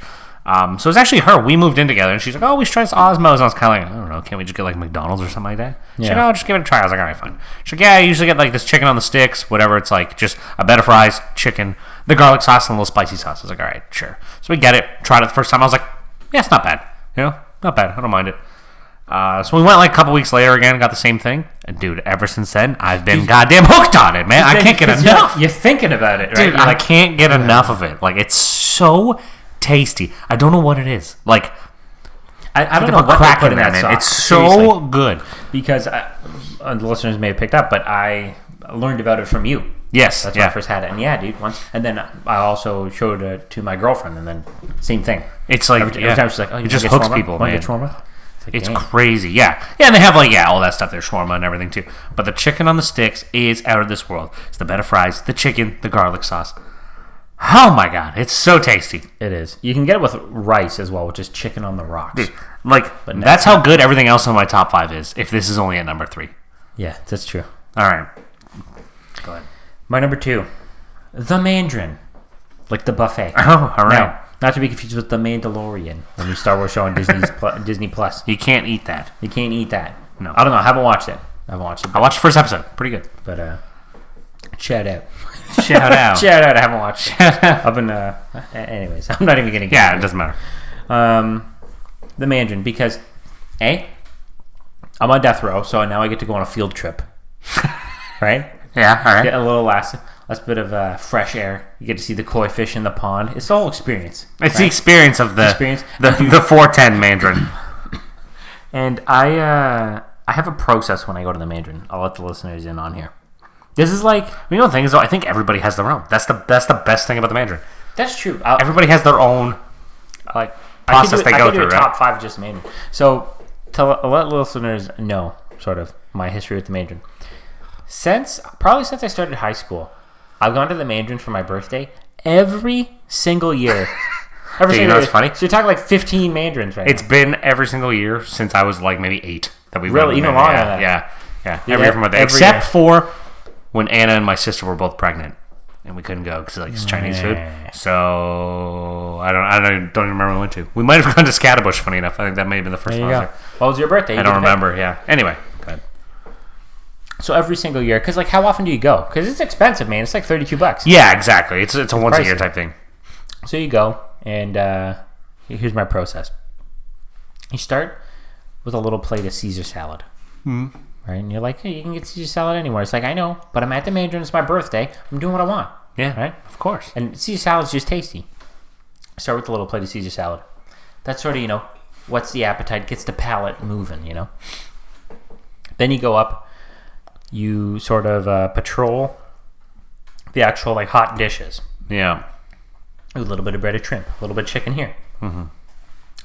So it's actually her. We moved in together, and she's like, "Oh, we should try this Osmos." And I was kind of like, "I don't know. Can't we just get like McDonald's or something like that?" She's like, "Oh, just give it a try." I was like, "All right, fine." She's like, "Yeah, I usually get like this chicken on the sticks, whatever. It's like just a bed of fries, chicken, the garlic sauce, and a little spicy sauce." I was like, "All right, sure." So we get it. Tried it the first time. I was like, "Yeah, it's not bad. You know, not bad. I don't mind it." So we went like a couple weeks later again, got the same thing. And dude, ever since then, I've been goddamn hooked on it, man. I can't get enough. You're thinking about it, right? Dude, I can't get enough of it. Like, it's so tasty. I don't know what it is. Like, I don't know what they put in that sauce. It's so good. Because the listeners may have picked up, but I learned about it from you. Yes, that's when I first had it. And yeah, dude, once. And then I also showed it to my girlfriend, and then same thing. It's like, every time she's like, "Oh, you it just get hooks shawarma? people, man. Get shawarma?" It's crazy, yeah. Yeah, and they have, like, all that stuff there, shawarma and everything, too. But the chicken on the sticks is out of this world. It's the bed of fries, the chicken, the garlic sauce. Oh, my God. It's so tasty. It is. You can get it with rice as well, which is chicken on the rocks. Dude, like, that's how good everything else on my top 5 is, if this is only at number 3. Yeah, that's true. All right. Go ahead. My number 2, the Mandarin. Like the buffet. Oh, all right. Now, not to be confused with the Mandalorian, the new Star Wars show on Disney Plus. You can't eat that. You can't eat that. No. I don't know. I haven't watched it. I watched the first episode. Pretty good. But shout out. Shout out. Shout out. I haven't watched it. I've been anyways, I'm not even going to get Yeah, it doesn't matter. The Mandarin, because I'm on death row, so now I get to go on a field trip. Right? Yeah, all right. Get a little last bit of fresh air. You get to see the koi fish in the pond. It's the whole experience. It's the experience of the 410 Mandarin. And I have a process when I go to the Mandarin. I'll let the listeners in on here. This is like, you know, the thing is, though, I think everybody has their own. That's the best thing about the Mandarin. That's true. Everybody has their own like process they go through, right? Top 5 just Mandarin. So let listeners know sort of my history with the Mandarin. Probably since I started high school, I've gone to the Mandarin for my birthday every single year. Dude, you know what's funny? So you're talking like 15 Mandarins right now. It's been every single year since I was like maybe 8 that we really even longer than that. Yeah. Every year for my day, except for when Anna and my sister were both pregnant and we couldn't go because like it's Chinese food. So I don't even remember when we went to. We might have gone to Scatterbush. Funny enough, I think that may have been the first one. What was your birthday? I don't remember. Yeah. Anyway, go ahead. So every single year, because like how often do you go? Because it's expensive, man. It's like $32. Yeah, exactly. It's a once a year type thing. So you go, and here's my process. You start with a little plate of Caesar salad, right? And you're like, hey, you can get Caesar salad anywhere. It's like, I know, but I'm at the Mandarin. It's my birthday. I'm doing what I want. Yeah, right. Of course. And Caesar salad's just tasty. Start with a little plate of Caesar salad. That's sort of what's the appetite, gets the palate moving. Then you go up. You sort of patrol the actual like hot dishes. Yeah. A little bit of breaded shrimp, a little bit of chicken here, a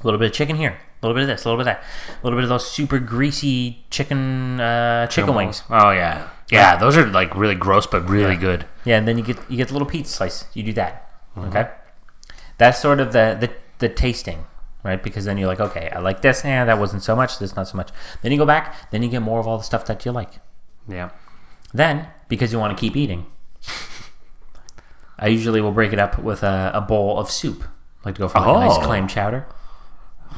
little bit of chicken here, a little bit of this, a little bit of that, a little bit of those super greasy chicken wings. Oh yeah, yeah. Those are like really gross, but really good. Yeah, and then you get the little pizza slice. You do that. Okay, that's sort of the tasting, right? Because then you're like, okay, I like this. That wasn't so much. This not so much. Then you go back. Then you get more of all the stuff that you like. Yeah. Then because you want to keep eating. I usually will break it up with a bowl of soup. I like to go for like a nice clam chowder.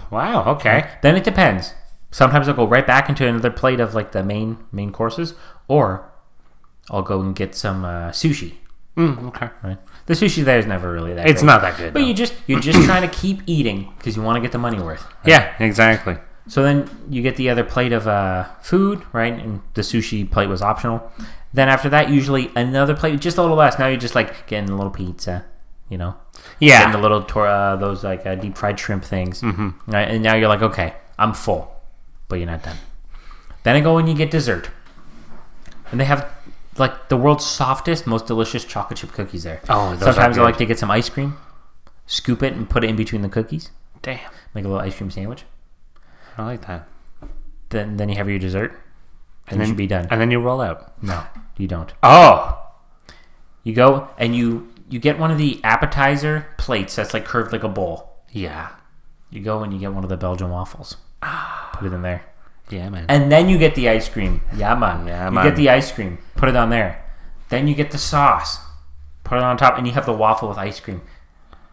Wow, okay. Then it depends. Sometimes I'll go right back into another plate of like the main courses, or I'll go and get some sushi. Okay. Right. The sushi there is never really that It's great. not that good. But no. you're just trying to keep eating because you want to get the money worth. Right? Yeah, exactly. So then you get the other plate of food, right? And the sushi plate was optional. Then after that, usually another plate, just a little less. Now you're just like getting a little pizza, Yeah. Getting the little those like deep fried shrimp things. Mm-hmm. Right? And now you're like, okay, I'm full, but you're not done. Then I go and you get dessert, and they have like the world's softest, most delicious chocolate chip cookies there. Oh, those sometimes are I good. like to get some ice cream, scoop it, and put it in between the cookies. Damn, make a little ice cream sandwich. I like that. Then you have your dessert. And then you should be done. And then you roll out. No, you don't. Oh. You go and you get one of the appetizer plates that's like curved like a bowl. Yeah. You go and you get one of the Belgian waffles. Put it in there. Yeah, man. And then you get the ice cream. Yeah, man. Yeah, you man. get the ice cream. Put it on there. Then you get the sauce. Put it on top, and you have the waffle with ice cream.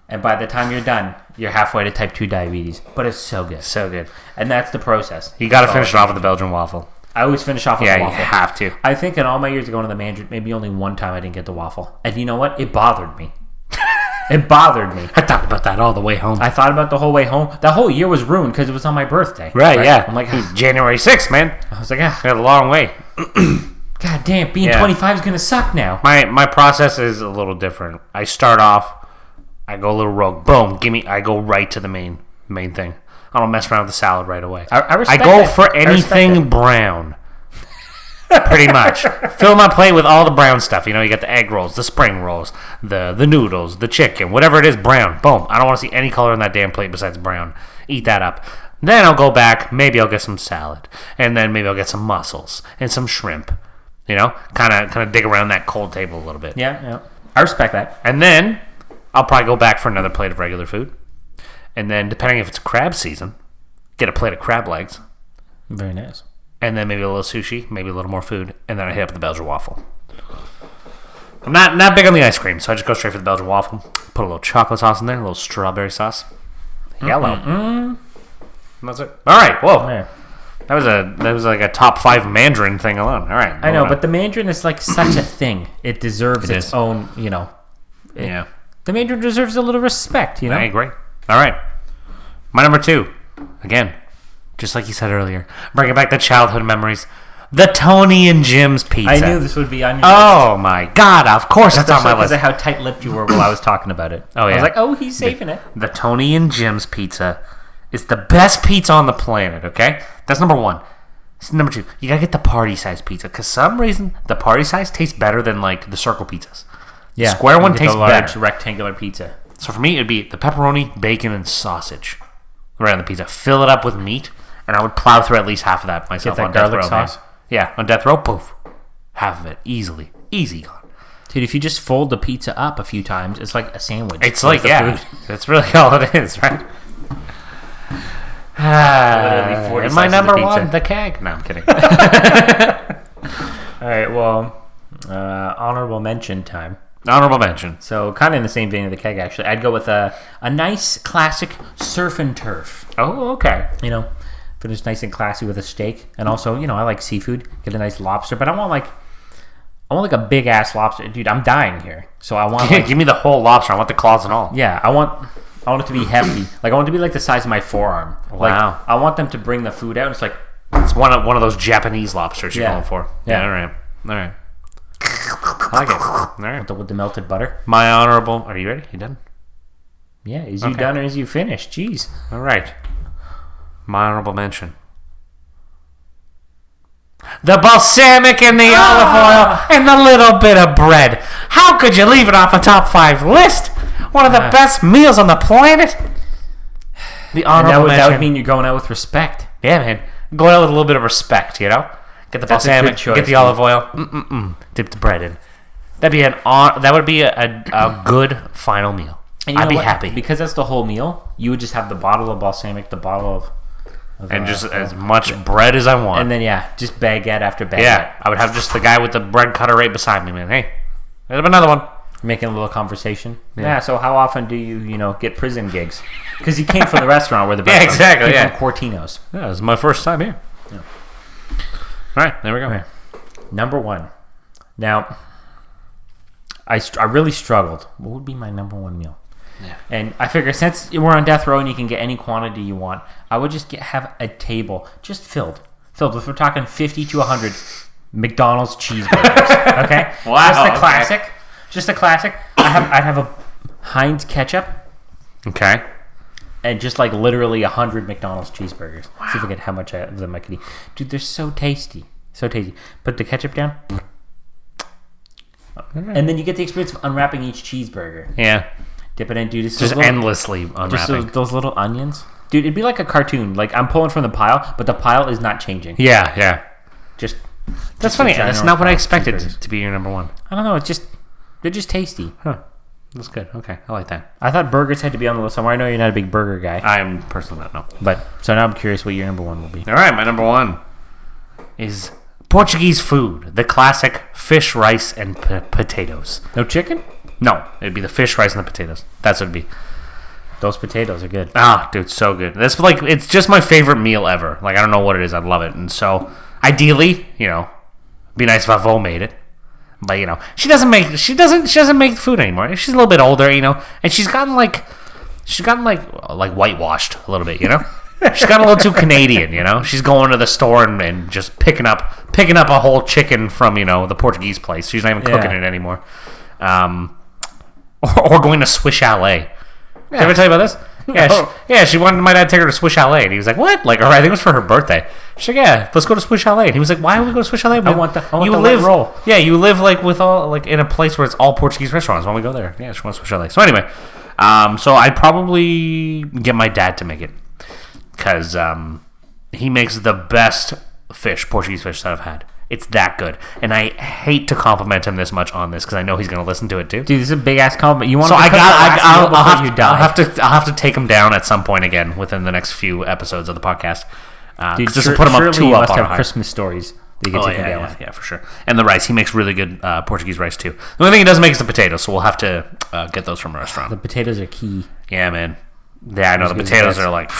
And by the time you're done, you're halfway to type 2 diabetes. But it's so good. So good. And that's the process. You got to finish it off with the Belgian waffle. I always finish off with a waffle. Yeah, you have to. I think in all my years of going to the Mandarin, maybe only one time I didn't get the waffle. And you know what? It bothered me. It bothered me. I thought about that all the way home. I thought about the whole way home. The whole year was ruined because it was on my birthday. Right, yeah. I'm like, January 6th, man. I was like, got a long way. God damn, being 25 is going to suck now. My process is a little different. I start off, I go a little rogue. Boom, I go right to the main thing. I don't mess around with the salad right away. I go for anything brown. Pretty much. Fill my plate with all the brown stuff. You got the egg rolls, the spring rolls, the noodles, the chicken, whatever it is, brown. Boom. I don't want to see any color in that damn plate besides brown. Eat that up. Then I'll go back. Maybe I'll get some salad. And then maybe I'll get some mussels and some shrimp. Kind of dig around that cold table a little bit. Yeah. I respect that. And then I'll probably go back for another plate of regular food. And then, depending if it's crab season, get a plate of crab legs. Very nice. And then maybe a little sushi, maybe a little more food, and then I hit up the Belgian waffle. I'm not big on the ice cream, so I just go straight for the Belgian waffle. Put a little chocolate sauce in there, a little strawberry sauce. Yellow. And that's it. All right, whoa. Yeah. That was like a top 5 Mandarin thing alone. All right. I know, but the Mandarin is like such a thing. It deserves its is. own, Yeah. The Mandarin deserves a little respect, I agree. All right. My number 2, again, just like you said earlier, bringing back the childhood memories. The Tony and Jim's pizza. I knew this would be on your Oh my God! Of course, that's on my list. Because of how tight-lipped you were while I was talking about it. Oh yeah. I was like, oh, he's saving it. The Tony and Jim's pizza is the best pizza on the planet. Okay, that's number 1. Number 2, you gotta get the party size pizza because some reason the party size tastes better than like the circle pizzas. Yeah, the square one tastes the large better. rectangular pizza. So for me, it'd be the pepperoni, bacon, and sausage around the pizza. Fill it up with meat. And I would plow through at least half of that myself Get that on death garlic row. sauce? Man. Yeah, on death row, poof. Half of it, easily. Easy gone. Dude, if you just fold the pizza up a few times, it's like a sandwich. It's like, yeah, that's really all it is, right? Literally 40 And my slices of number pizza. one, the keg. No, I'm kidding. All right, well, honorable mention time. Honorable mention. So kind of in the same vein of the keg, actually. I'd go with a nice classic surf and turf. Oh, okay. You know, finish nice and classy with a steak. And also, you know, I like seafood. Get a nice lobster. But I want like a big ass lobster. Dude, I'm dying here. So I want like... Give me the whole lobster. I want the claws and all. Yeah, I want it to be hefty. Like, I want it to be like the size of my forearm. Wow. Like, I want them to bring the food out. And it's like... It's one of those Japanese lobsters you're going for. Yeah. All right. I like it. All right. With the melted butter. My honorable... Are you ready? You done? Yeah, is you done or is you finished? Jeez. All right. My honorable mention. The balsamic and the olive oil and the little bit of bread. How could you leave it off a top 5 list? One of the best meals on the planet. The honorable mention. That would mean you're going out with respect. Yeah, man. Going out with a little bit of respect, you know? Get the balsamic, choice, get the olive oil, dip the bread in. That would be a good final meal. And I'd be happy. Because that's the whole meal, you would just have the bottle of balsamic, the bottle of and just as much bread as I want. And then, just baguette after baguette. Yeah, I would have just the guy with the bread cutter right beside me, man. Hey, there's another one. Making a little conversation. Yeah, so how often do you, get prison gigs? Because you came from the restaurant where the best exactly, from Cortino's. Yeah, this is my first time here. Yeah. All right, there we go. Okay. Number 1. Now, I really struggled. What would be my number 1 meal? Yeah. And I figure since we're on death row and you can get any quantity you want, I would just have a table just filled with, we're talking 50 to 100 McDonald's cheeseburgers. Okay? Wow. Just a classic. I'd have a Heinz ketchup. Okay. And just like literally 100 McDonald's cheeseburgers. Wow. See if I get how much of them I could eat. Dude, they're so tasty. So tasty. Put the ketchup down. And then you get the experience of unwrapping each cheeseburger. Yeah. Dip it in, dude. It's just endlessly unwrapping. Just those little onions. Dude, it'd be like a cartoon. Like, I'm pulling from the pile, but the pile is not changing. Yeah. That's funny. That's not what I expected to be your number 1. I don't know. They're just tasty. Huh. That's good. Okay. I like that. I thought burgers had to be on the list somewhere. I know you're not a big burger guy. I am personally not, no. But, so now I'm curious what your number 1 will be. All right. My number 1 is Portuguese food. The classic fish, rice, and potatoes. No chicken? No, it'd be the fish, rice, and the potatoes. That's what it'd be. Those potatoes are good. Ah, dude, so good. That's like, it's just my favorite meal ever. Like, I don't know what it is. I love it. And so, ideally, it'd be nice if Avo made it. But, she doesn't make the food anymore. She's a little bit older, and she's gotten whitewashed a little bit, She's gotten a little too Canadian, She's going to the store and just picking up a whole chicken from, the Portuguese place. She's not even cooking it anymore. Or going to Swiss Chalet. Did I ever tell you about this? Yeah, she wanted my dad to take her to Swiss Chalet, and he was like, "What?" Like, I think it was for her birthday. She's like, "Yeah, let's go to Swiss Chalet." And he was like, "Why would we go to Swiss Chalet? I want the roll." Yeah, you live with all in a place where it's all Portuguese restaurants. Why don't we go there? Yeah, she wants Swiss Chalet. So anyway, so I'd probably get my dad to make it because he makes the best Portuguese fish that I've had. It's that good, and I hate to compliment him this much on this because I know he's going to listen to it too. Dude, this is a big ass compliment. You want? So I'll have to take him down at some point again within the next few episodes of the podcast. Dude, just to put him up too. You must have Christmas stories that you can take him down with. Yeah, for sure. And the rice, he makes really good Portuguese rice too. The only thing he doesn't make is the potatoes, so we'll have to get those from a restaurant. The potatoes are key. Yeah, man. Yeah, I know the potatoes are like,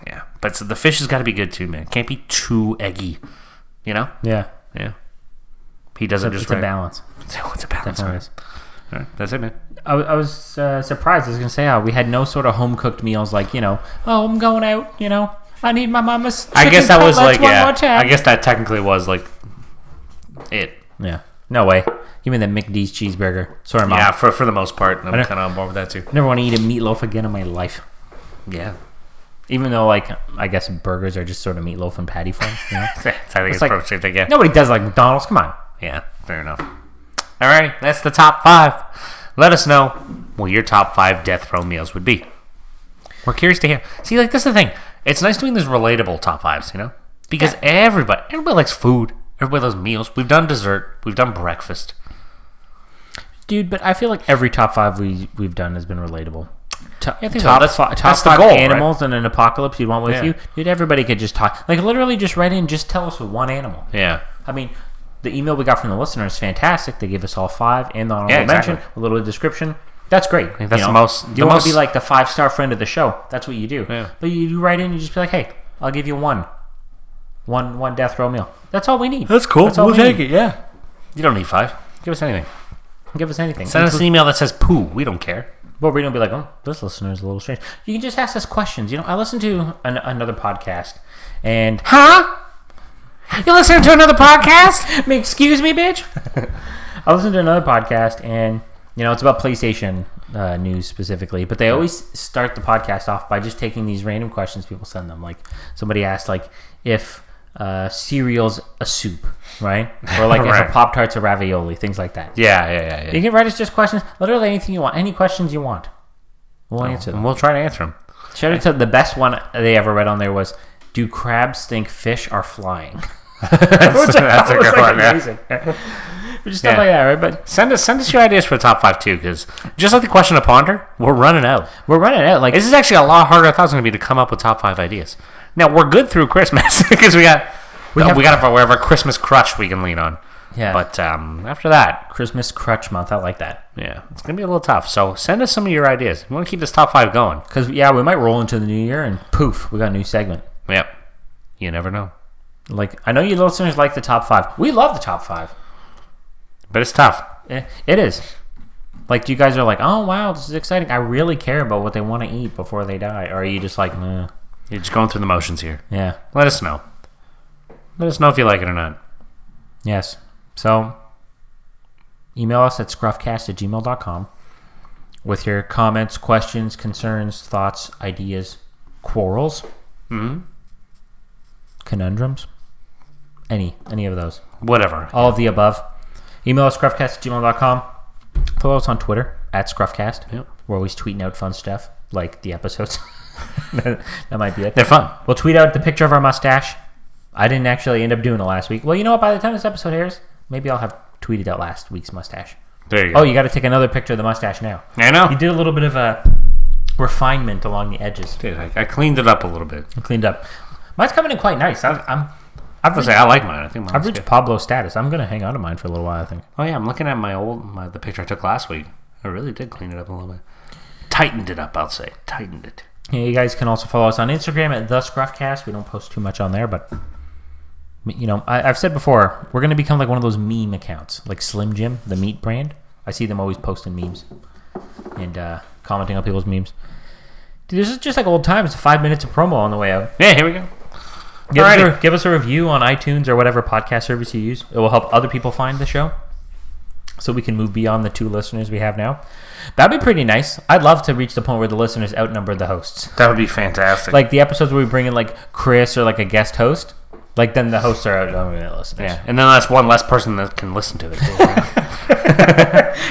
yeah, but the fish has got to be good too, man. Can't be too eggy, Yeah. Yeah. He doesn't just... It's a balance. It's a balance. All right. That's it, man. I was surprised. I was going to say, we had no sort of home-cooked meals like, I'm going out, I need my mama's chicken I guess that was like, more time. I guess that technically was like it. Yeah. No way. You mean the McD's cheeseburger? Sorry, Mom. Yeah, for the most part. I'm kind of on board with that, too. Never want to eat a meatloaf again in my life. Yeah. Even though, I guess burgers are just sort of meatloaf and patty form, I think it's probably the same thing, yeah. Nobody does like McDonald's. Come on. Yeah, fair enough. All right, that's the top 5. Let us know what your top 5 death row meals would be. We're curious to hear. See, this is the thing. It's nice doing these relatable top 5s, because everybody likes food. Everybody loves meals. We've done dessert. We've done breakfast. Dude, but I feel like every top 5 we've done has been relatable. Top That's the 5 goal, animals in an apocalypse you'd want with Yeah. you. Dude, everybody could just talk. Like, literally just write in, just tell us one animal. Yeah. I mean, the email we got from the listener is fantastic. They gave us all 5 and the honorable mention, a little description. That's great. I think that's the most... You want to be like the 5-star friend of the show. That's what you do. Yeah. But you write in, you just be like, hey, I'll give you one death row meal. That's all we need. That's cool. That's all we'll we take need. it, yeah. You don't need 5. Give us anything. Give us anything. Send us an email that says poo. We don't care. But we're going to be like, oh, this listener is a little strange. You can just ask us questions. I listened to another podcast, and... Huh? You listening to another podcast? Excuse me, bitch? I listened to another podcast, and, it's about PlayStation news specifically, but they always start the podcast off by just taking these random questions people send them. Like, somebody asked, like, if cereal's a soup, right? Or, like, Right. if a Pop-Tart's a ravioli, things like that. Yeah. You can write us just questions, literally anything you want, any questions you want. We'll answer them. And we'll try to answer them. Shout out to the best one they ever read on there was, do crabs think fish are flying? That's a good one, amazing. Just stuff like that, right? But send us your ideas for the top 5 too, because just like the question to ponder, we're running out. Like, This is actually a lot harder than I thought it was going to be to come up with top 5 ideas. Now we're good through Christmas because we got our Christmas crutch we can lean on. Yeah. But after that, Christmas crutch month, I like that. yeah, it's going to be a little tough. So send us some of your ideas. We want to keep this top 5 going. Because we might roll into the new year and poof, we got a new segment. Yep. You never know. Like, I know you listeners like the top 5. We love the top 5. But it's tough. It is. Like, you guys are like, oh, wow, this is exciting. I really care about what they want to eat before they die. Or are you just like, nah. You're just going through the motions here. Yeah. Let us know. Let us know if you like it or not. Yes. So, email us at scruffcast@gmail.com with your comments, questions, concerns, thoughts, ideas, quarrels, conundrums, any of those. Whatever. All of the above. Email us scruffcast@gmail.com. Follow us on Twitter @scruffcast. Yep. We're always tweeting out fun stuff like the episodes. That might be it. They're fun. We'll tweet out the picture of our mustache. I didn't actually end up doing it last week. Well, you know what? By the time this episode airs, maybe I'll have tweeted out last week's mustache. There you go. Oh, you got to take another picture of the mustache now. I know. You did a little bit of a refinement along the edges. Dude, I cleaned it up a little bit. I cleaned up. Mine's coming in quite nice. I've I like mine. I think mine's I've reached good. Pablo status. I'm gonna hang on to mine for a little while, I think. Oh yeah, I'm looking at the picture I took last week. I really did clean it up a little bit. Tightened it up, I'll say. Tightened it. Yeah, you guys can also follow us on Instagram at @TheScruffCast. We don't post too much on there, but I've said before, we're gonna become like one of those meme accounts, like Slim Jim, the meat brand. I see them always posting memes and commenting on people's memes. Dude, this is just like old times. 5 minutes of promo on the way out. Yeah, here we go. Give us a review on iTunes or whatever podcast service you use. It will help other people find the show, so we can move beyond the 2 listeners we have now. That'd be pretty nice. I'd love to reach the point where the listeners outnumber the hosts. That would be fantastic. Like the episodes where we bring in like Chris or like a guest host. Like then the hosts are outnumbering the listeners. yeah, and then that's one less person that can listen to it.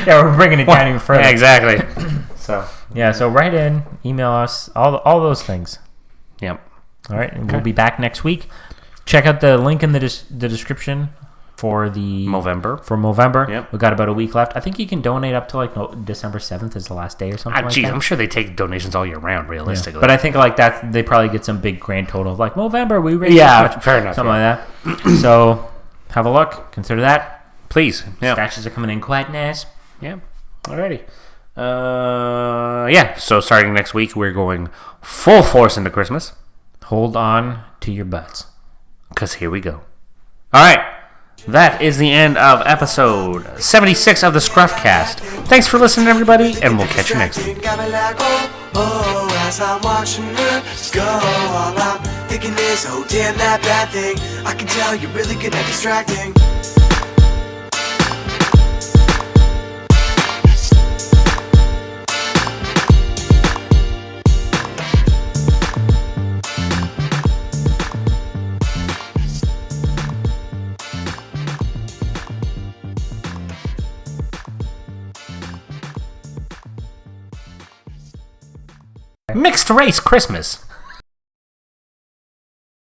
Yeah, we're bringing it down even further. Yeah, exactly. So write in, email us, all those things. Yep. All right, and we'll be back next week. Check out the link in the description for the Movember. For Movember. Yep. We've got about a week left. I think you can donate up to like December 7th is the last day or something like Geez, that. I'm sure they take donations all year round, realistically. Yeah. But I think like that they probably get some big grand total of like Movember we raised fair enough. something like that. So have a look. Consider that. Please. Yeah. Stashes are coming in quite nice. Yeah. Alrighty. So starting next week, we're going full force into Christmas. Hold on to your butts. Because here we go. Alright. That is the end of episode 76 of the ScruffCast. Thanks for listening, everybody, and we'll catch you next week. As I'm watching her go all out, thinking this, oh damn that bad thing. I can tell you're really good at distracting. Mixed race Christmas.